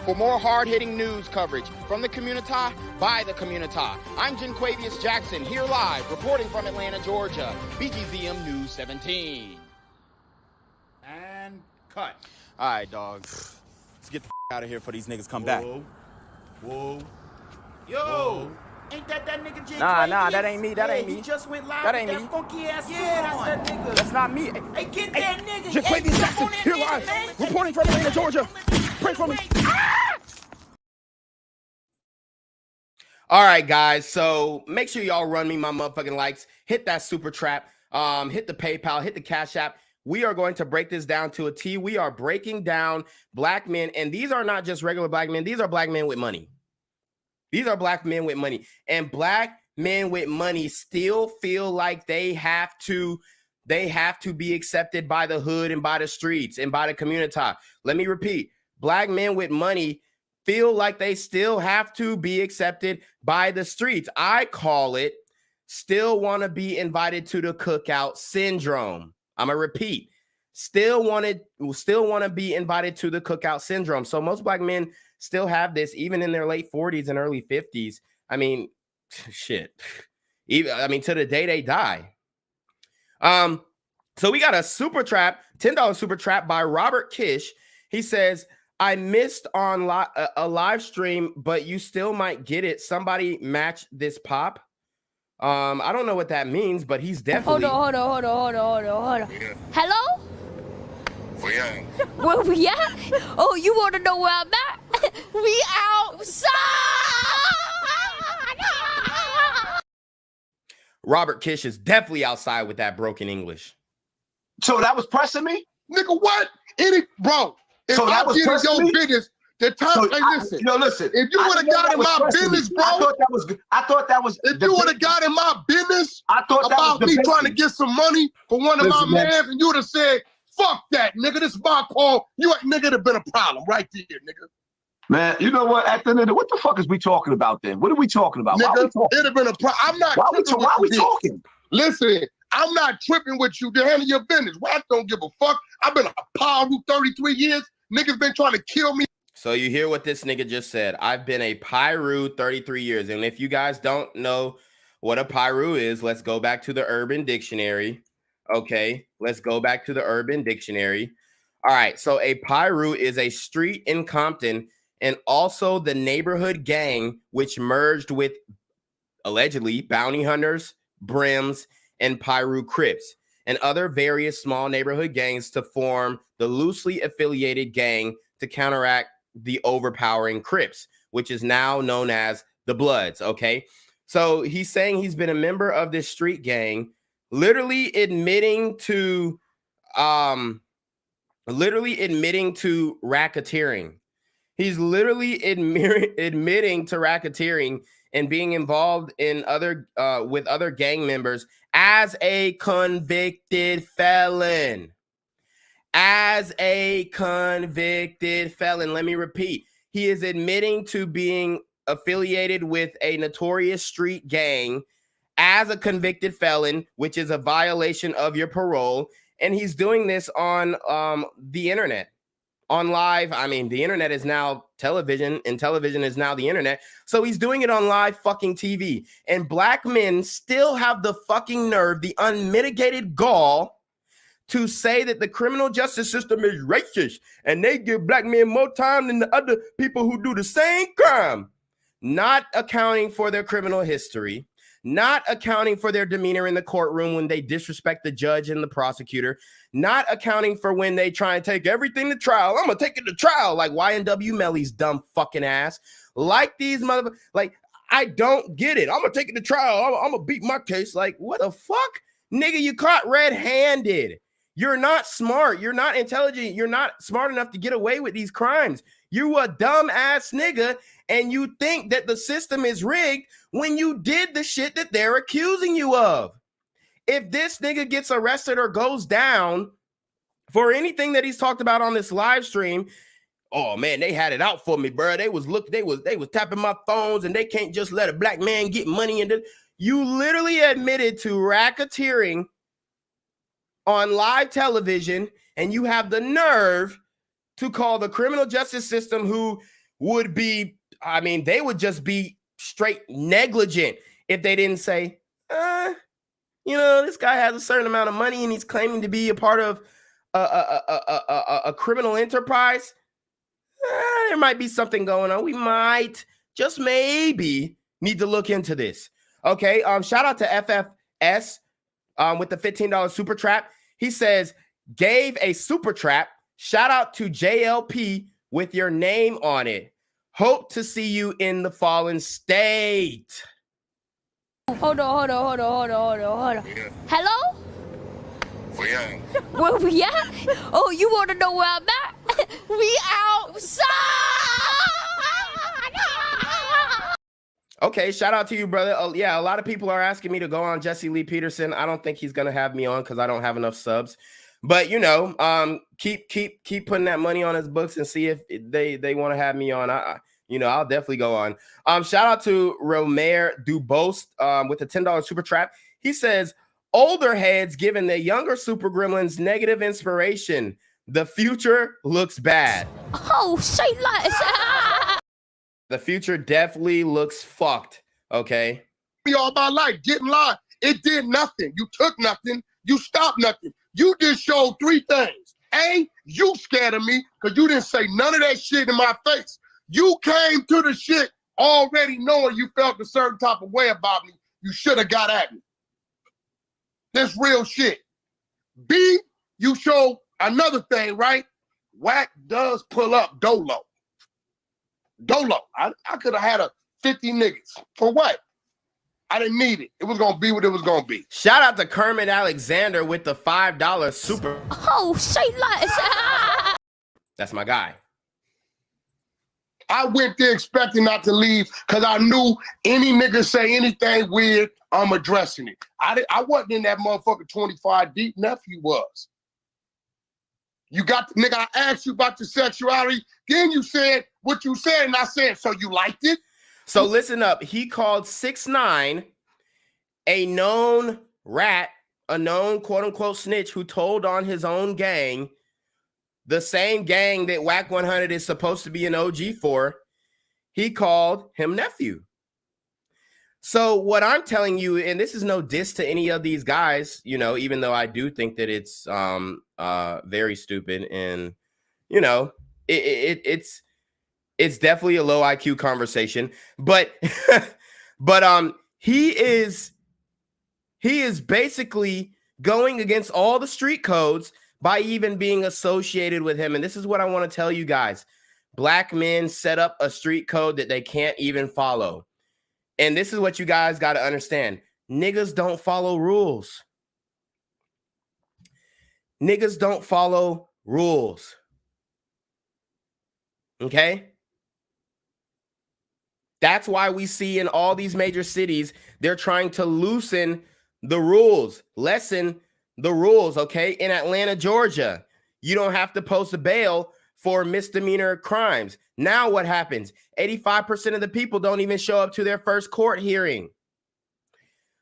For more hard-hitting news coverage from the community, by the community, I'm Jinquavius Jackson, here live, reporting from Atlanta, Georgia, BGZM News 17. And cut. All right, dog. Let's get the out of here before these niggas come back. Whoa. Yo. Ain't that nigga J? Nah, that ain't me. That ain't me. He just went live That with ain't that me. funky ass Yeah, that's that nigga. That's not me. Hey, get that nigga. Jaquavius Hey, Jackson, jump on here that live, nigga, man. reporting from Atlanta, Georgia. Pray for me. All right, guys. So make sure y'all run me my motherfucking likes. Hit that super trap. Hit the PayPal. Hit the Cash App. We are going to break this down to a T. We are breaking down black men, and these are not just regular black men. These are black men with money. These are black men with money, and black men with money still feel like they have to be accepted by the hood and by the streets and by the community. Let me repeat: black men with money feel like they still have to be accepted by the streets. I call it still want to be invited to the cookout syndrome. I'm gonna repeat: still want to be invited to the cookout syndrome. So most black men still have this, even in their late 40s and early 50s. I mean, shit. Even to the day they die. So we got a super trap, $10 super trap by Robert Kish. He says, I missed on a live stream, but you still might get it. Somebody match this pop. I don't know what that means, but he's definitely. Hold on. Hello? Where we at? Oh, you want to know where I'm at? We outside! Robert Kish is definitely outside with that broken English. So that was pressing me? Nigga, what? Bro, if So that I was get in pressing your me? business, the time, So hey, listen. listen. If you I would have didn't know got that in was my pressing me. business, bro. I thought that was. If you would have got in my business about me trying to get some money for one of my man. mans, and you would have said, fuck that, nigga. This is my call. You ain't nigga, it'd have been a problem right there, nigga. Man, you know what? At the end of the, what the fuck is we talking about then? What are we talking about? Nigga, it'd have been a problem. I'm not tripping why are we with you. talking? Listen, I'm not tripping with you. To handle your business. Wack don't give a fuck. I've been a Pyru 33 years. Niggas been trying to kill me. So you hear what this nigga just said. I've been a Pyru 33 years. And if you guys don't know what a Pyru is, let's go back to the Urban Dictionary. Okay, let's go back to the Urban Dictionary. All right, so a Pyru is a street in Compton and also the neighborhood gang, which merged with allegedly bounty hunters, brims, and Pyru Crips, and other various small neighborhood gangs to form the loosely affiliated gang to counteract the overpowering Crips, which is now known as the Bloods. Okay, so he's saying he's been a member of this street gang, literally admitting to racketeering. He's literally admitting to racketeering and being involved in with other gang members as a convicted felon. As a convicted felon. Let me repeat. He is admitting to being affiliated with a notorious street gang as a convicted felon, which is a violation of your parole. And he's doing this on the internet. On live, I mean, the internet is now television, and television is now the internet. So he's doing it on live fucking TV. And black men still have the fucking nerve, the unmitigated gall to say that the criminal justice system is racist and they give black men more time than the other people who do the same crime, not accounting for their criminal history, not accounting for their demeanor in the courtroom when they disrespect the judge and the prosecutor, not accounting for when they try and take everything to trial. I'm gonna take it to trial, like YNW Melly's dumb fucking ass. Like these motherfuckers, like, I don't get it. I'm gonna take it to trial. I'm gonna beat my case. Like, what the fuck? Nigga, you caught red-handed. You're not smart. You're not intelligent. You're not smart enough to get away with these crimes. You a dumb ass nigga, and you think that the system is rigged when you did the shit that they're accusing you of. If this nigga gets arrested or goes down for anything that he's talked about on this live stream, oh man, they had it out for me, bro. They was tapping my phones, and they can't just let a black man get money. And you literally admitted to racketeering on live television, and you have the nerve to call the criminal justice system, who would be, I mean, they would just be straight negligent if they didn't say, you know, this guy has a certain amount of money and he's claiming to be a part of a criminal enterprise. There might be something going on. We might, just maybe, need to look into this. Okay. Shout out to FFS with the $15 super trap. He says, gave a super trap. Shout out to JLP with your name on it. Hope to see you in the fallen state. Hold on. Hello? Where we at? Oh, you want to know where I'm at? We outside! Okay, shout out to you, brother. Yeah, a lot of people are asking me to go on Jesse Lee Peterson. I don't think he's gonna have me on because I don't have enough subs. But you know, keep putting that money on his books and see if they want to have me on. I'll definitely go on. Shout out to Romer Dubost with a $10 super trap. He says, older heads giving the younger super gremlins negative inspiration. The future looks bad. Oh, say less. The future definitely looks fucked. Okay. Me all my life getting live. It did nothing. You took nothing. You stopped nothing. You just showed three things. A, you scared of me because you didn't say none of that shit in my face. You came to the shit already knowing you felt a certain type of way about me. You should have got at me. This real shit. B, you showed another thing, right? Wack does pull up Dolo. I could have had 50 niggas. For what? I didn't need it. It was going to be what it was going to be. Shout out to Kermit Alexander with the $5 super. Oh, say less. That's my guy. I went there expecting not to leave because I knew any nigga say anything weird, I'm addressing it. I wasn't in that motherfucker 25 deep. Nephew was. You got the nigga, I asked you about your sexuality. Then you said what you said, and I said, so you liked it? So listen up. He called 6ix9ine a known rat, a known quote unquote snitch who told on his own gang, the same gang that Wack 100 is supposed to be an OG for. He called him nephew. So what I'm telling you, and this is no diss to any of these guys, you know, even though I do think that it's very stupid, and you know, it's definitely a low IQ conversation, but he is basically going against all the street codes by even being associated with him. And this is what I want to tell you guys. Black men set up a street code that they can't even follow. And this is what you guys got to understand. Niggas don't follow rules. Niggas don't follow rules. Okay? That's why we see in all these major cities, they're trying to loosen the rules, lessen the rules, okay? In Atlanta, Georgia, you don't have to post a bail for misdemeanor crimes. Now what happens? 85% of the people don't even show up to their first court hearing.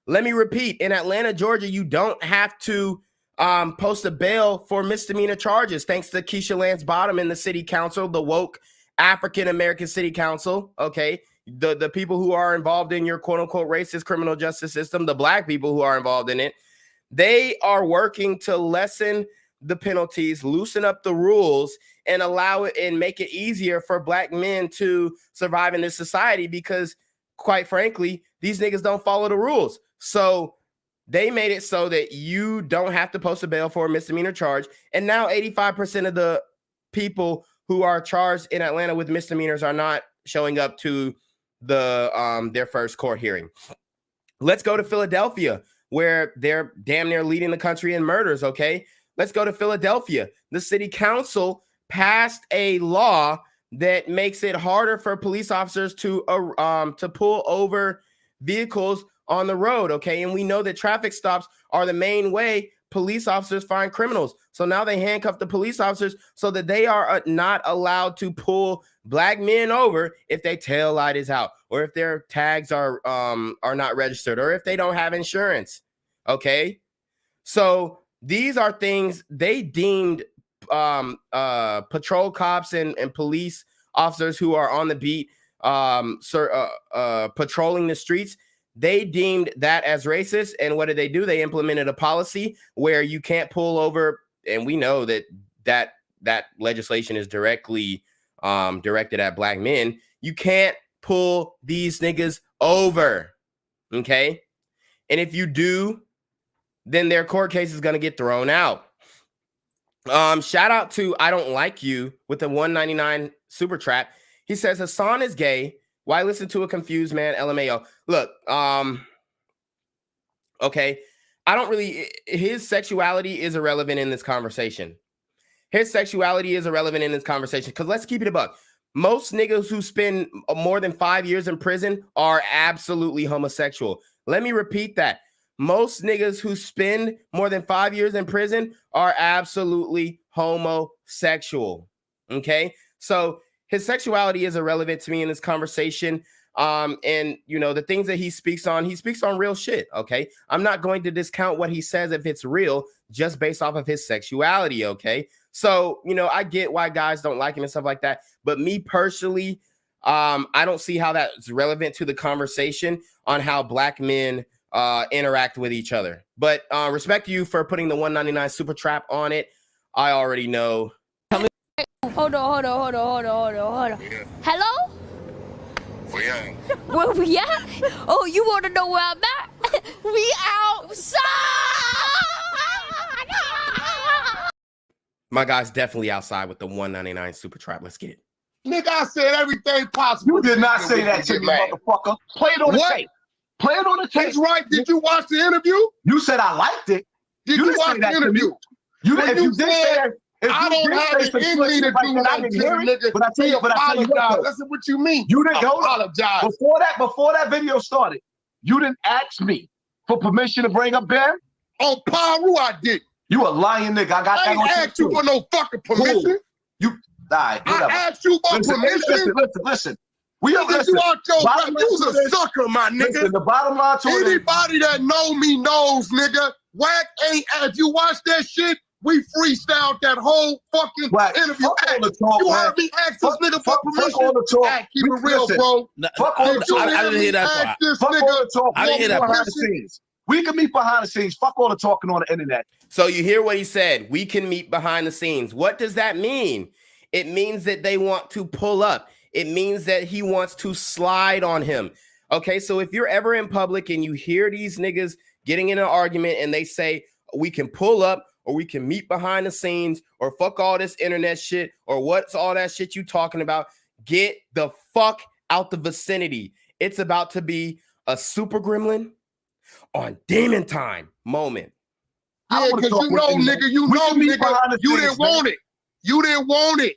Let me repeat, in Atlanta, Georgia, you don't have to post a bail for misdemeanor charges, thanks to Keisha Lance Bottom in the city council, the woke African-American city council, okay? The people who are involved in your quote-unquote racist criminal justice system, the black people who are involved in it, they are working to lessen the penalties, loosen up the rules, and allow it and make it easier for black men to survive in this society because, quite frankly, these niggas don't follow the rules. So they made it so that you don't have to post a bail for a misdemeanor charge. And now 85% of the people who are charged in Atlanta with misdemeanors are not showing up to the their first court hearing. Let's go to Philadelphia, where they're damn near leading the country in murders, okay? Let's go to Philadelphia. The city council passed a law that makes it harder for police officers to pull over vehicles on the road, okay? And we know that traffic stops are the main way police officers find criminals. So now they handcuff the police officers so that they are not allowed to pull black men over if their tail light is out, or if their tags are not registered, or if they don't have insurance, okay? So these are things they deemed patrol cops and police officers who are on the beat patrolling the streets. They deemed that as racist. And what did they do? They implemented a policy where you can't pull over. And we know that legislation is directly directed at black men. You can't pull these niggas over. Okay? And if you do, then their court case is going to get thrown out. Shout out to I Don't Like You with the 199 super trap. He says Hassan is gay. Why listen to a confused man? LMAO. Look, okay. I don't really, his sexuality is irrelevant in this conversation. His sexuality is irrelevant in this conversation because let's keep it a buck. Most niggas who spend more than 5 years in prison are absolutely homosexual. Let me repeat that. Most niggas who spend more than 5 years in prison are absolutely homosexual. Okay? So his sexuality is irrelevant to me in this conversation. And you know, the things that he speaks on real shit. Okay. I'm not going to discount what he says if it's real just based off of his sexuality. Okay. So, you know, I get why guys don't like him and stuff like that. But me personally, I don't see how that's relevant to the conversation on how black men interact with each other. But respect you for putting the 199 super trap on it. I already know. Hold on. Yeah. Hello? Where we at? Oh, you want to know where I'm at? We outside! My guy's definitely outside with the 199 super trap. Let's get it. Nigga, I said everything possible. You did not say that to me, motherfucker. Play it on the tape. Play it on the tape. That's right. Did you watch the interview? You said I liked it. Did you watch the interview? If you did say that, I don't have it in me to do that, nigga. But I tell you, apologize. That's what you mean. You didn't apologize. Before that video started, you didn't ask me for permission to bring up Ben. On Paru, I did. You a lying nigga. I got that on I ain't asked you for no fucking permission. You all right, whatever. I asked you for permission. Listen. You out your rap. You's a sucker, my nigga. Listen, the bottom line to anybody that know me knows, nigga. Wack ain't. If you watch that shit, we freestyled that whole fucking interview. You heard me ask this nigga for permission. Keep it real, bro. I didn't hear that part. I didn't hear that part. We can meet behind the scenes. Fuck all the talking on the internet. So you hear what he said. We can meet behind the scenes. What does that mean? It means that they want to pull up. It means that he wants to slide on him. Okay, so if you're ever in public and you hear these niggas getting in an argument and they say, we can pull up or we can meet behind the scenes or fuck all this internet shit or what's all that shit you talking about, get the fuck out the vicinity. It's about to be a super gremlin on Demon Time moment. Yeah, because you know, nigga, you didn't want it. You didn't want it.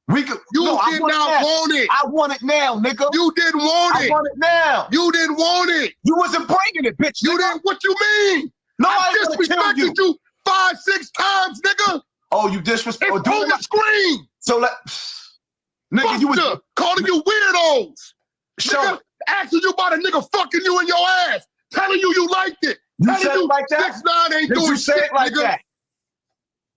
You did not want it. I want it now, nigga. You didn't want it. I want it now. You didn't want it. You wasn't bringing it, bitch. You didn't. What you mean? No, I disrespected you 5-6 times, nigga. Oh, you disrespect? It's on the screen. So nigga, you was calling you weirdos. Nigga, asking you about a nigga fucking you in your ass, telling you liked it. You said it like that? 6ix9ine ain't doing shit, like nigga. That?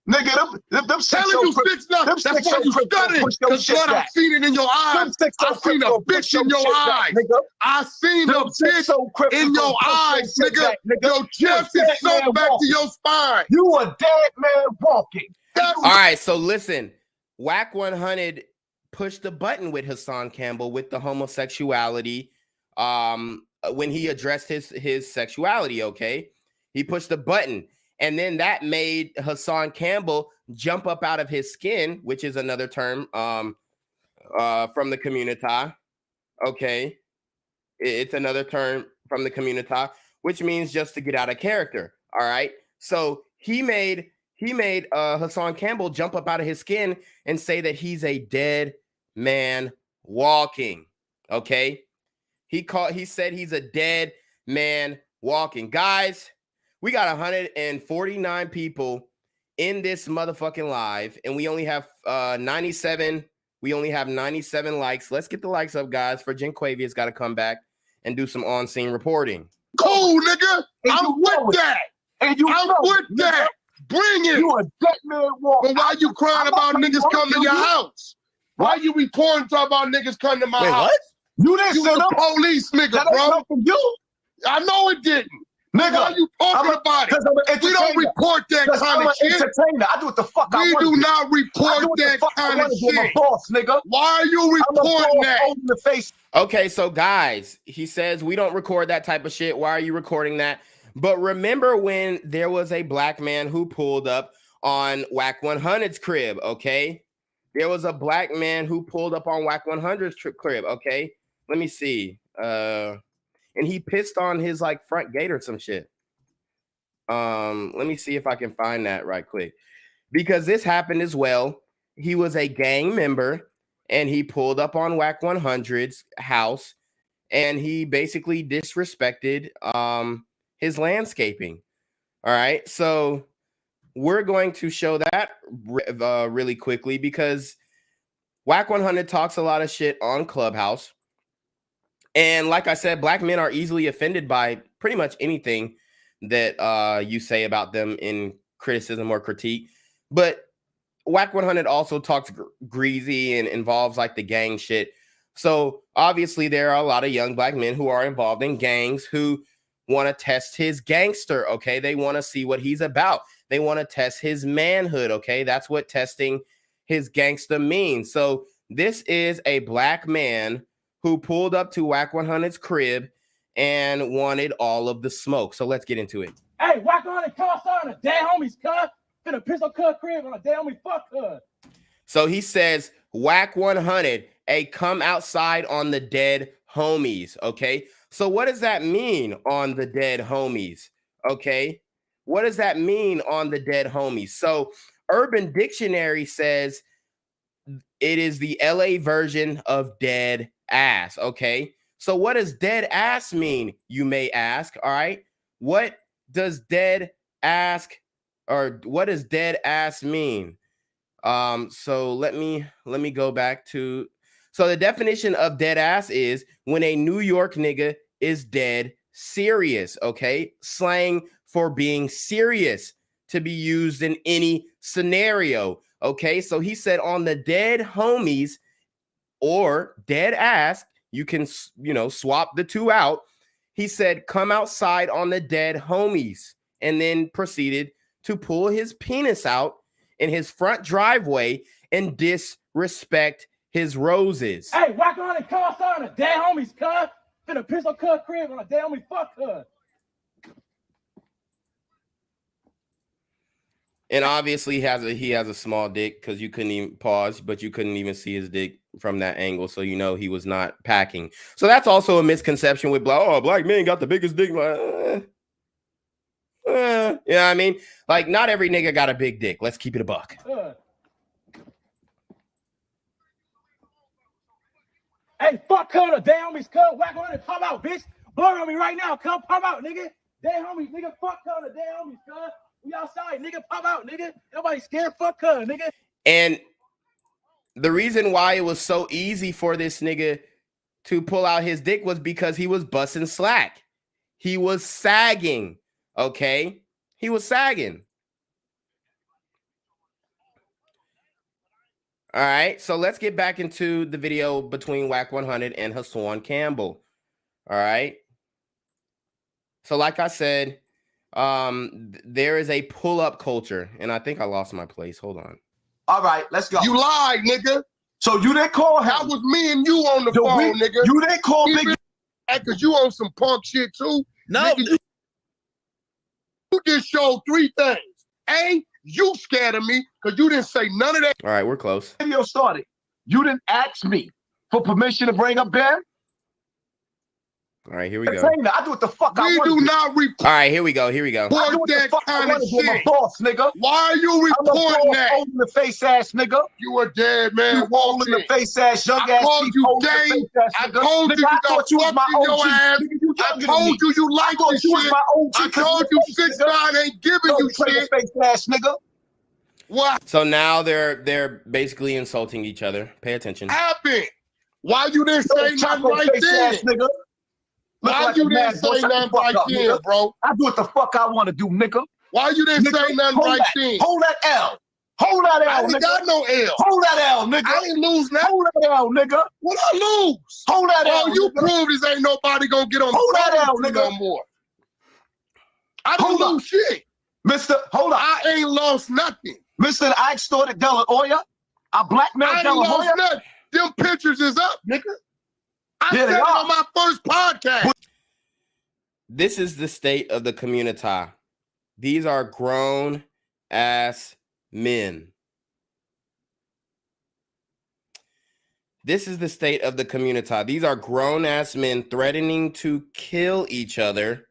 Nigga, them telling you 6ix9ine. That's why you studied. Because blood, I seen it in your eyes. I seen a bitch in your eyes. I seen a bitch in your eyes, nigga. Your chest is sunk back to your spine. You a dead man walking. All right, so listen. Wack 100 pushed the button with Hassan Cambell with the homosexuality when he addressed his sexuality, okay? He pushed the button. And then that made Hassan Cambell jump up out of his skin, which is another term from the community. Okay. It's another term from the community, which means just to get out of character. All right. So he made Hassan Cambell jump up out of his skin and say that he's a dead man walking. Okay. He said he's a dead man walking. Guys, we got 149 people in this motherfucking live, and we only have 97. We only have 97 likes. Let's get the likes up, guys. For Jenquavia's got to come back and do some on-scene reporting. Cool, nigga. I'm with that. I'm with that. Bring it. You a dead man walking. But why you crying about niggas coming to your house? Why you reporting about niggas coming to my house? What? You didn't send a police nigga, bro. You? I know it didn't. Nigga, why you talking about it? We don't report that that kind of shit. Entertainer. I do what the fuck I want. We do not report that kind of shit. I'm a boss, nigga. Why are you reporting that? In the face. Okay, so guys, he says we don't record that type of shit. Why are you recording that? But remember when there was a black man who pulled up on Wack 100's crib, okay? There was a black man who pulled up on Wack 100's crib, okay? Let me see. And he pissed on his like front gate or some shit. Let me see if I can find that right quick. Because this happened as well. He was a gang member and he pulled up on Wack 100's house and he basically disrespected his landscaping. All right, so we're going to show that really quickly because Wack 100 talks a lot of shit on Clubhouse. And like I said, black men are easily offended by pretty much anything that you say about them in criticism or critique. But Wack 100 also talks greasy and involves like the gang shit. So obviously there are a lot of young black men who are involved in gangs who want to test his gangster, okay? They want to see what he's about. They want to test his manhood, okay? That's what testing his gangster means. So this is a black man who pulled up to Wack 100's crib and wanted all of the smoke. So let's get into it. Hey, Wack 100, come outside on a damn homie's cut. Finna piss on cut crib on a damn homie fuck cut. So he says, Wack 100, hey, come outside on the dead homies, okay? So what does that mean on the dead homies, okay? What does that mean on the dead homies? So Urban Dictionary says it is the LA version of dead ass, okay? So what does dead ass mean, you may ask, all right? What does dead ass mean? So let me go back to, so the definition of dead ass is when a New York nigga is dead serious, okay? Slang for being serious, to be used in any scenario, okay? So he said on the dead homies or dead ass, you can, swap the two out. He said, come outside on the dead homies, and then proceeded to pull his penis out in his front driveway and disrespect his roses. Hey, Wack 100, come outside on a dead homie's cut. Finna piss on cut crib on a dead homie fuck cut. And obviously he has a small dick because you couldn't even pause, but you couldn't even see his dick from that angle. So you know he was not packing. So that's also a misconception with black men got the biggest dick. Like, you know what I mean? Like, not every nigga got a big dick. Let's keep it a buck. Hey, fuck cut, a damn homie's cut. Wack 100, pop out, bitch. Blur on me right now. Come pop out, nigga. Damn homie, nigga. Fuck cut, a damn homie's cut. We outside, nigga. Pop out, nigga. Nobody scared. Fuck cut, nigga. And the reason why it was so easy for this nigga to pull out his dick was because he was busting slack. He was sagging, okay? He was sagging. All right, so let's get back into the video between Wack 100 and Hassan Cambell. All right. So like I said, there is a pull-up culture, and I think I lost my place. Hold on. All right, let's go. You lied, nigga. So you didn't call him. That was me and you on the phone, nigga. You didn't call Biggie. Because you on some punk shit, too. No. Nigga, you just showed three things. A, you scared of me because you didn't say none of that. All right, we're close. Video started. You didn't ask me for permission to bring up Ben. All right, here we go. I do what the fuck I want. We do not report. All right, here we go. I do what the fuck I want to do. I'm a boss, nigga. Why are you reporting that? Old in the face ass nigga. You a dead man. You old in the face ass, young ass. I called you gay. I told you you got fucked in your ass. I told you you like this shit. I told you 6'9" ain't giving you shit. Face ass nigga. What? So now they're basically insulting each other. Pay attention. Happened. Why you didn't say nothing right then? Nigga. Why you didn't say nothing right then, bro? I do what the fuck I want to do, nigga. Why you didn't say nothing right then? Hold that L. Hold that L, I ain't got no L. Hold that L, nigga. I ain't lose nothing. Hold that L, nigga. What I lose? Hold that L. Oh, you prove this ain't nobody gonna get on Hold the that L, phone nigga. no more. I don't lose shit. Mr. Hold on. I ain't lost nothing. Mr. I extorted De La Hoya. I blackmailed I De ain't La lost Hoya. nothing. Them pictures is up, nigga. I Yeah, said they it are. on my first podcast. This is the state of the community. These are grown ass men. This is the state of the community. These are grown ass men threatening to kill each other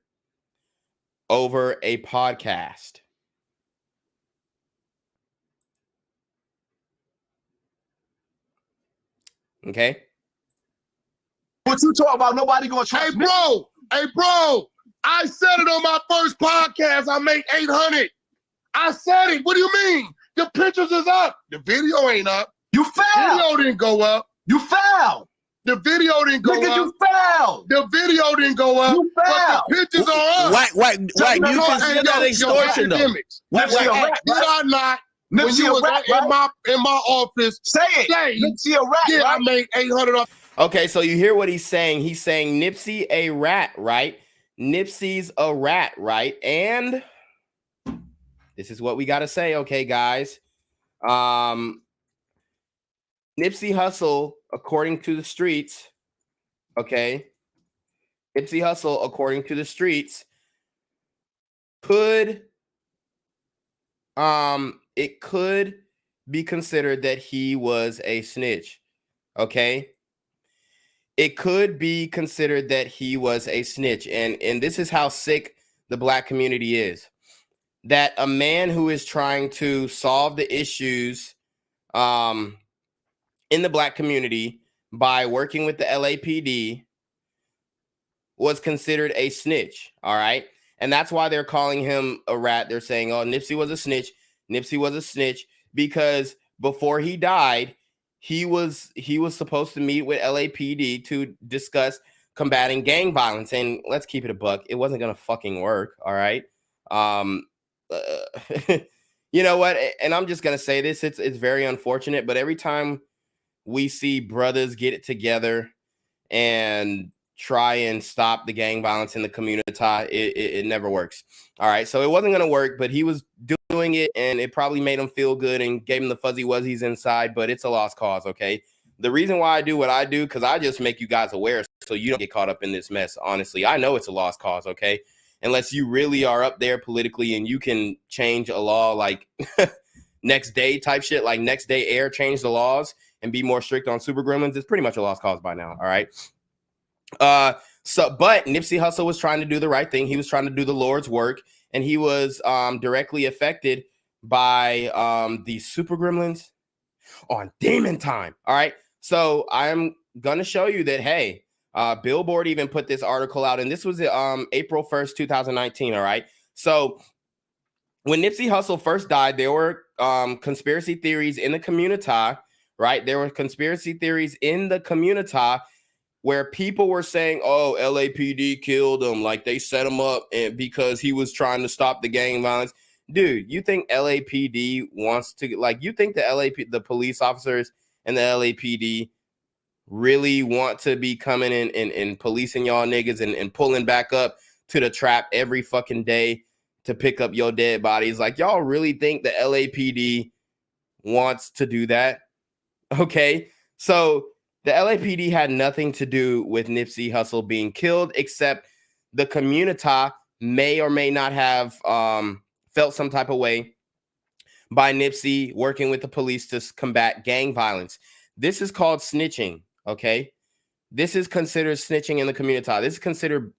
over a podcast. Okay. What you talking about? Nobody gonna trust me. Hey, bro. I said it on my first podcast. I made 800. I said it. What do you mean? The pictures is up. The video ain't up. You fell. The video didn't go up. You fell. The video didn't go Nigga, up. you fell. The video didn't go up. You fell. But the pictures are up. Wack, you consider that extortion, though. Wack, did I not? When Nipsey you a was rat, in my office, say it. Nipsey a rat, yeah, right? I made 800 off. Okay, so you hear what he's saying. He's saying Nipsey a rat, right? Nipsey's a rat, right? And this is what we got to say, okay, guys. Nipsey Hussle, according to the streets, okay? Nipsey Hussle, according to the streets, it could be considered that he was a snitch, okay? It could be considered that he was a snitch. And this is how sick the black community is. That a man who is trying to solve the issues in the black community by working with the LAPD was considered a snitch, all right? And that's why they're calling him a rat. They're saying, oh, Nipsey was a snitch. Nipsey was a snitch because before he died, he was supposed to meet with LAPD to discuss combating gang violence. And let's keep it a buck. It wasn't going to fucking work. All right. You know what? And I'm just going to say this. It's very unfortunate. But every time we see brothers get it together and try and stop the gang violence in the community, it never works. All right. So it wasn't going to work, but he was doing it and it probably made him feel good and gave him the fuzzy wuzzies inside, but it's a lost cause. Okay. The reason why I do what I do, because I just make you guys aware so you don't get caught up in this mess. Honestly, I know it's a lost cause. Okay. Unless you really are up there politically and you can change a law like next day type shit, like next day air, change the laws and be more strict on super gremlins. It's pretty much a lost cause by now. All right. But Nipsey Hussle was trying to do the right thing. He was trying to do the Lord's work, and he was directly affected by the super gremlins on Demon Time. All right. So I'm going to show you that, hey, Billboard even put this article out, and this was April 1st, 2019. All right. So when Nipsey Hussle first died, there were conspiracy theories in the community, right? There were conspiracy theories in the community where people were saying, oh, LAPD killed him, like they set him up and because he was trying to stop the gang violence. Dude, you think LAPD wants to, like, you think the police officers and the LAPD really want to be coming in and policing y'all niggas and pulling back up to the trap every fucking day to pick up your dead bodies? Like, y'all really think the LAPD wants to do that? Okay, so the LAPD had nothing to do with Nipsey Hussle being killed, except the community may or may not have felt some type of way by Nipsey working with the police to combat gang violence. This is called snitching, okay? This is considered snitching in the community. This is considered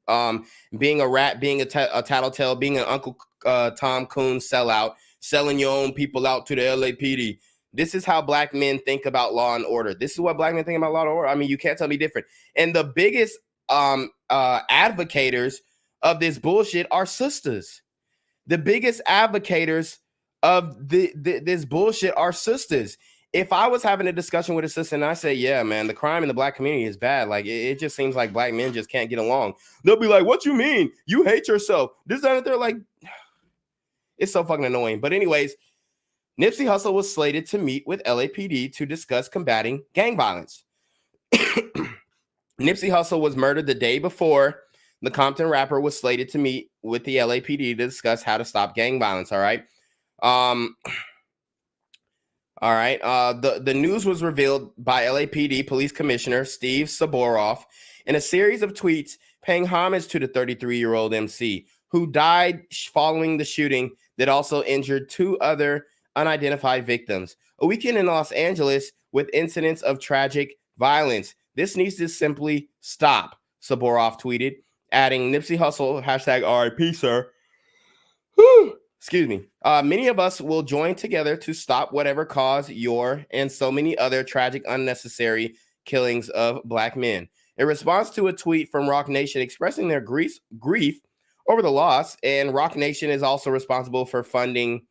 being a rat, being a tattletale, being an Uncle Tom Coon sellout, selling your own people out to the LAPD. This is how black men think about law and order. This is what black men think about law and order. I mean, you can't tell me different. And the biggest advocators of this bullshit are sisters. The biggest advocators of this bullshit are sisters. If I was having a discussion with a sister and I say, yeah, man, the crime in the black community is bad. Like, it just seems like black men just can't get along. They'll be like, what you mean? You hate yourself. This, that, and they're like, it's so fucking annoying. But anyways, Nipsey Hussle was slated to meet with LAPD to discuss combating gang violence. Nipsey Hussle was murdered the day before the Compton rapper was slated to meet with the LAPD to discuss how to stop gang violence. All right. The news was revealed by LAPD Police Commissioner Steve Saboroff in a series of tweets paying homage to the 33-year-old MC who died following the shooting that also injured 2 other unidentified victims. A weekend in Los Angeles with incidents of tragic violence. This needs to simply stop, Saboroff tweeted, adding Nipsey Hussle, #RIP, sir. Whew. Excuse me. Many of us will join together to stop whatever caused your and so many other tragic, unnecessary killings of Black men. In response to a tweet from Rock Nation expressing their grief over the loss, and Rock Nation is also responsible for funding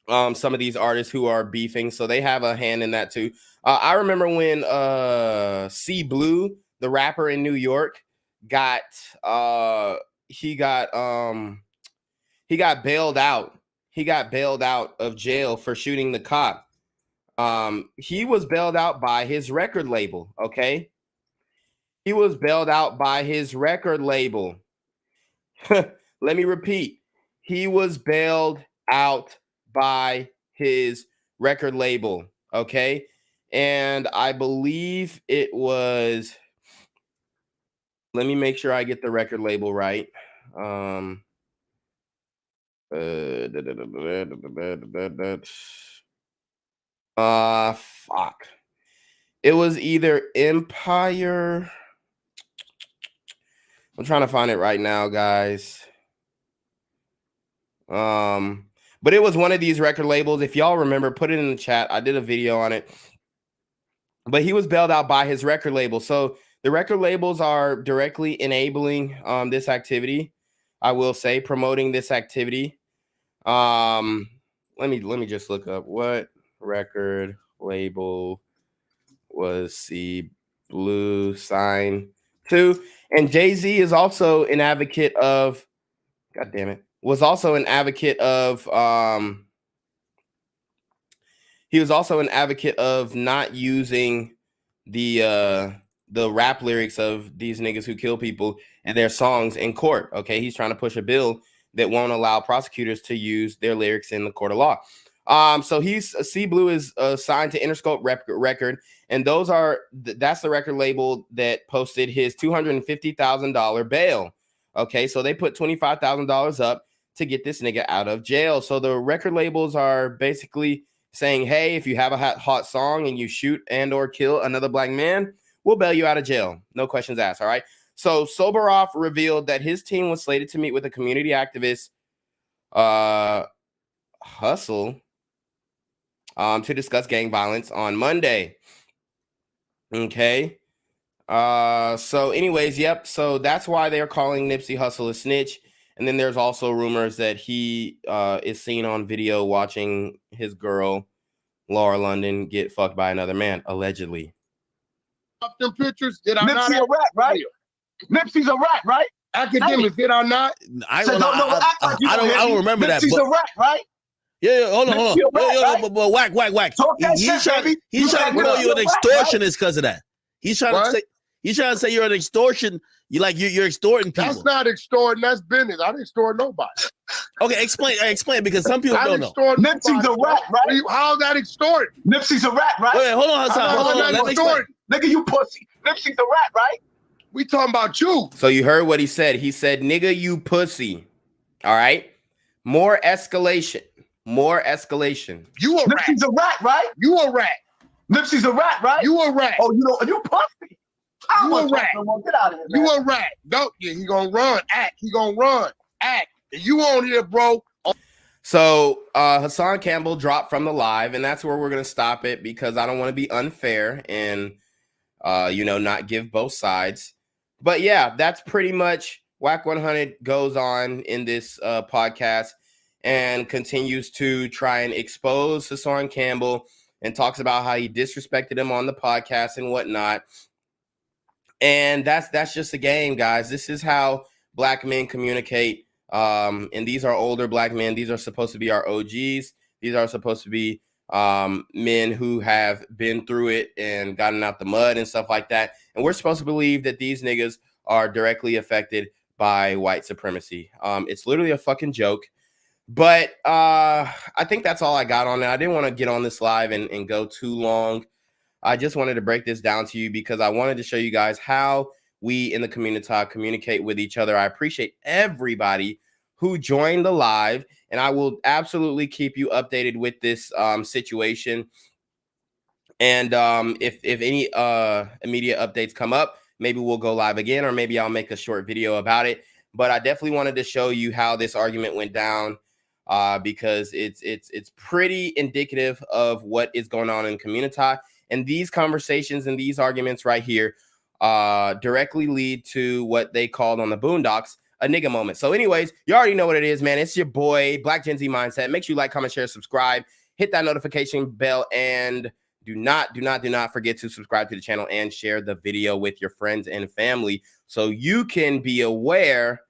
some of these artists who are beefing, so they have a hand in that too. I remember when C Blue, the rapper in New York, got bailed out. He got bailed out of jail for shooting the cop. He was bailed out by his record label, okay? He was bailed out by his record label. Let me repeat. He was bailed out by his record label, okay? And I believe it was, let me make sure I get the record label right. Fuck. It was either Empire. I'm trying to find it right now, guys. But it was one of these record labels. If y'all remember, put it in the chat. I did a video on it. But he was bailed out by his record label. So the record labels are directly enabling this activity. I will say, promoting this activity. Let me just look up what record label was C Blue signed to. And Jay-Z is also an advocate of, God damn it, was also an advocate of he was also an advocate of not using the rap lyrics of these niggas who kill people in their songs in court. Okay, he's trying to push a bill that won't allow prosecutors to use their lyrics in the court of law. So C Blue is signed to Interscope Record, and that's the record label that posted his $250,000 bail. Okay, so they put $25,000 up to get this nigga out of jail. So the record labels are basically saying, hey, if you have a hot song and you shoot and or kill another Black man, we'll bail you out of jail. No questions asked, all right? So Soboroff revealed that his team was slated to meet with a community activist, Hustle, to discuss gang violence on Monday. Okay. So anyways, yep. So that's why they're calling Nipsey Hussle a snitch. And then there's also rumors that he is seen on video watching his girl, Laura London, get fucked by another man, allegedly. Up them pictures, did I Nipsey not? a rat, right? Nipsey's a rat, right? Academics, did I not? I don't remember that. Nipsey's a rat, right? Yeah, hold on. But Wack. He's trying to call you an extortionist because of that. He's trying to say you're an extortion. You're extorting people. That's not extorting. That's business. I didn't extort nobody. Okay, explain because some people don't know. Nipsey's a rat, right? How's that extorting? Nipsey's a rat, right? Wait, hold on, Hassan. Hold on. Let me explain. Nigga, you pussy. Nipsey's a rat, right? We talking about you. So you heard what he said. He said, nigga, you pussy. All right? More escalation. You a rat. Nipsey's a rat, right? You a rat. Nipsey's a rat, right? You a rat. Oh, you pussy. You a rat. Get out of here, man. You a rat. Don't. Yeah, he gonna run. Act. He gonna run. Act. You on here, bro. So Hassan Cambell dropped from the live, and that's where we're going to stop it because I don't want to be unfair and, not give both sides. But yeah, that's pretty much Wack 100 goes on in this podcast and continues to try and expose Hassan Cambell and talks about how he disrespected him on the podcast and whatnot. And that's just a game, guys. This is how Black men communicate. And these are older Black men. These are supposed to be our OGs. These are supposed to be men who have been through it and gotten out the mud and stuff like that. And we're supposed to believe that these niggas are directly affected by white supremacy. It's literally a fucking joke. But I think that's all I got on it. I didn't want to get on this live and go too long. I just wanted to break this down to you because I wanted to show you guys how we in the community communicate with each other. I appreciate everybody who joined the live, and I will absolutely keep you updated with this situation. And if any immediate updates come up, maybe we'll go live again, or maybe I'll make a short video about it. But I definitely wanted to show you how this argument went down because it's pretty indicative of what is going on in the community. And these conversations and these arguments right here directly lead to what they called on the Boondocks a nigga moment. So anyways, you already know what it is, man. It's your boy, Black Gen Z Mindset. Make sure you like, comment, share, subscribe, hit that notification bell, and do not forget to subscribe to the channel and share the video with your friends and family so you can be aware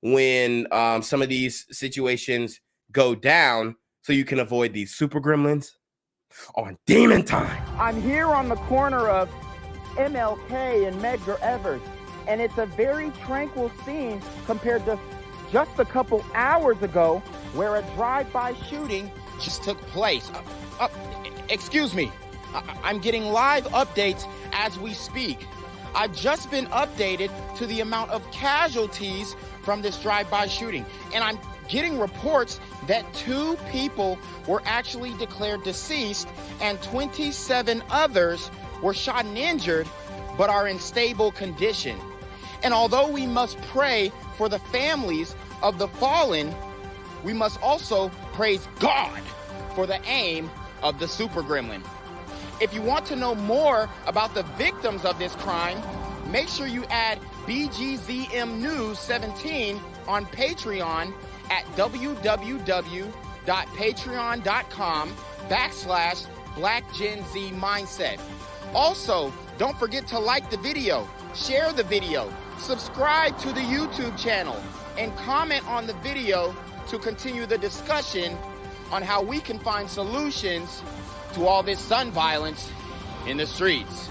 when some of these situations go down so you can avoid these super gremlins on demon time. I'm here on the corner of MLK and Medgar Evers, and it's a very tranquil scene compared to just a couple hours ago where a drive-by shooting just took place. Excuse me. I'm getting live updates as we speak. I've just been updated to the amount of casualties from this drive-by shooting, and I'm getting reports that 2 people were actually declared deceased and 27 others were shot and injured but are in stable condition. And although we must pray for the families of the fallen, we must also praise God for the aim of the super gremlin. If you want to know more about the victims of this crime, make sure you add BGZM News 17 on Patreon at www.patreon.com/BlackGenZMindset. Also, don't forget to like the video, share the video, subscribe to the YouTube channel, and comment on the video to continue the discussion on how we can find solutions to all this gun violence in the streets.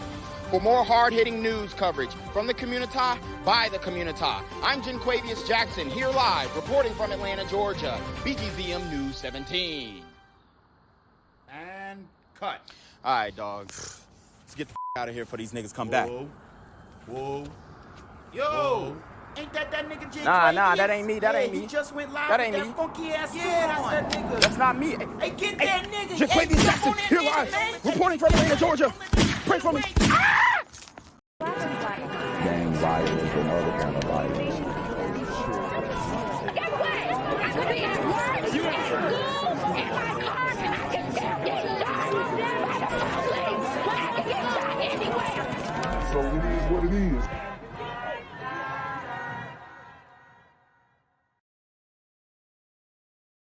For more hard-hitting news coverage from the community, by the community, I'm Jenquavius Jackson, here live, reporting from Atlanta, Georgia, BGZM News 17. And cut. All right, dog. Let's get the out of here before these niggas come back. Whoa. Yo! Ain't that nigga J? Nah, that ain't me. That ain't me. He just went live That with ain't that me. funky ass suit That's on. that nigga. That's not me. Hey, get that nigga. Jaquavius Jackson, here live, reporting from Atlanta, Georgia. Pray for me. Gang violence and other kind of violence.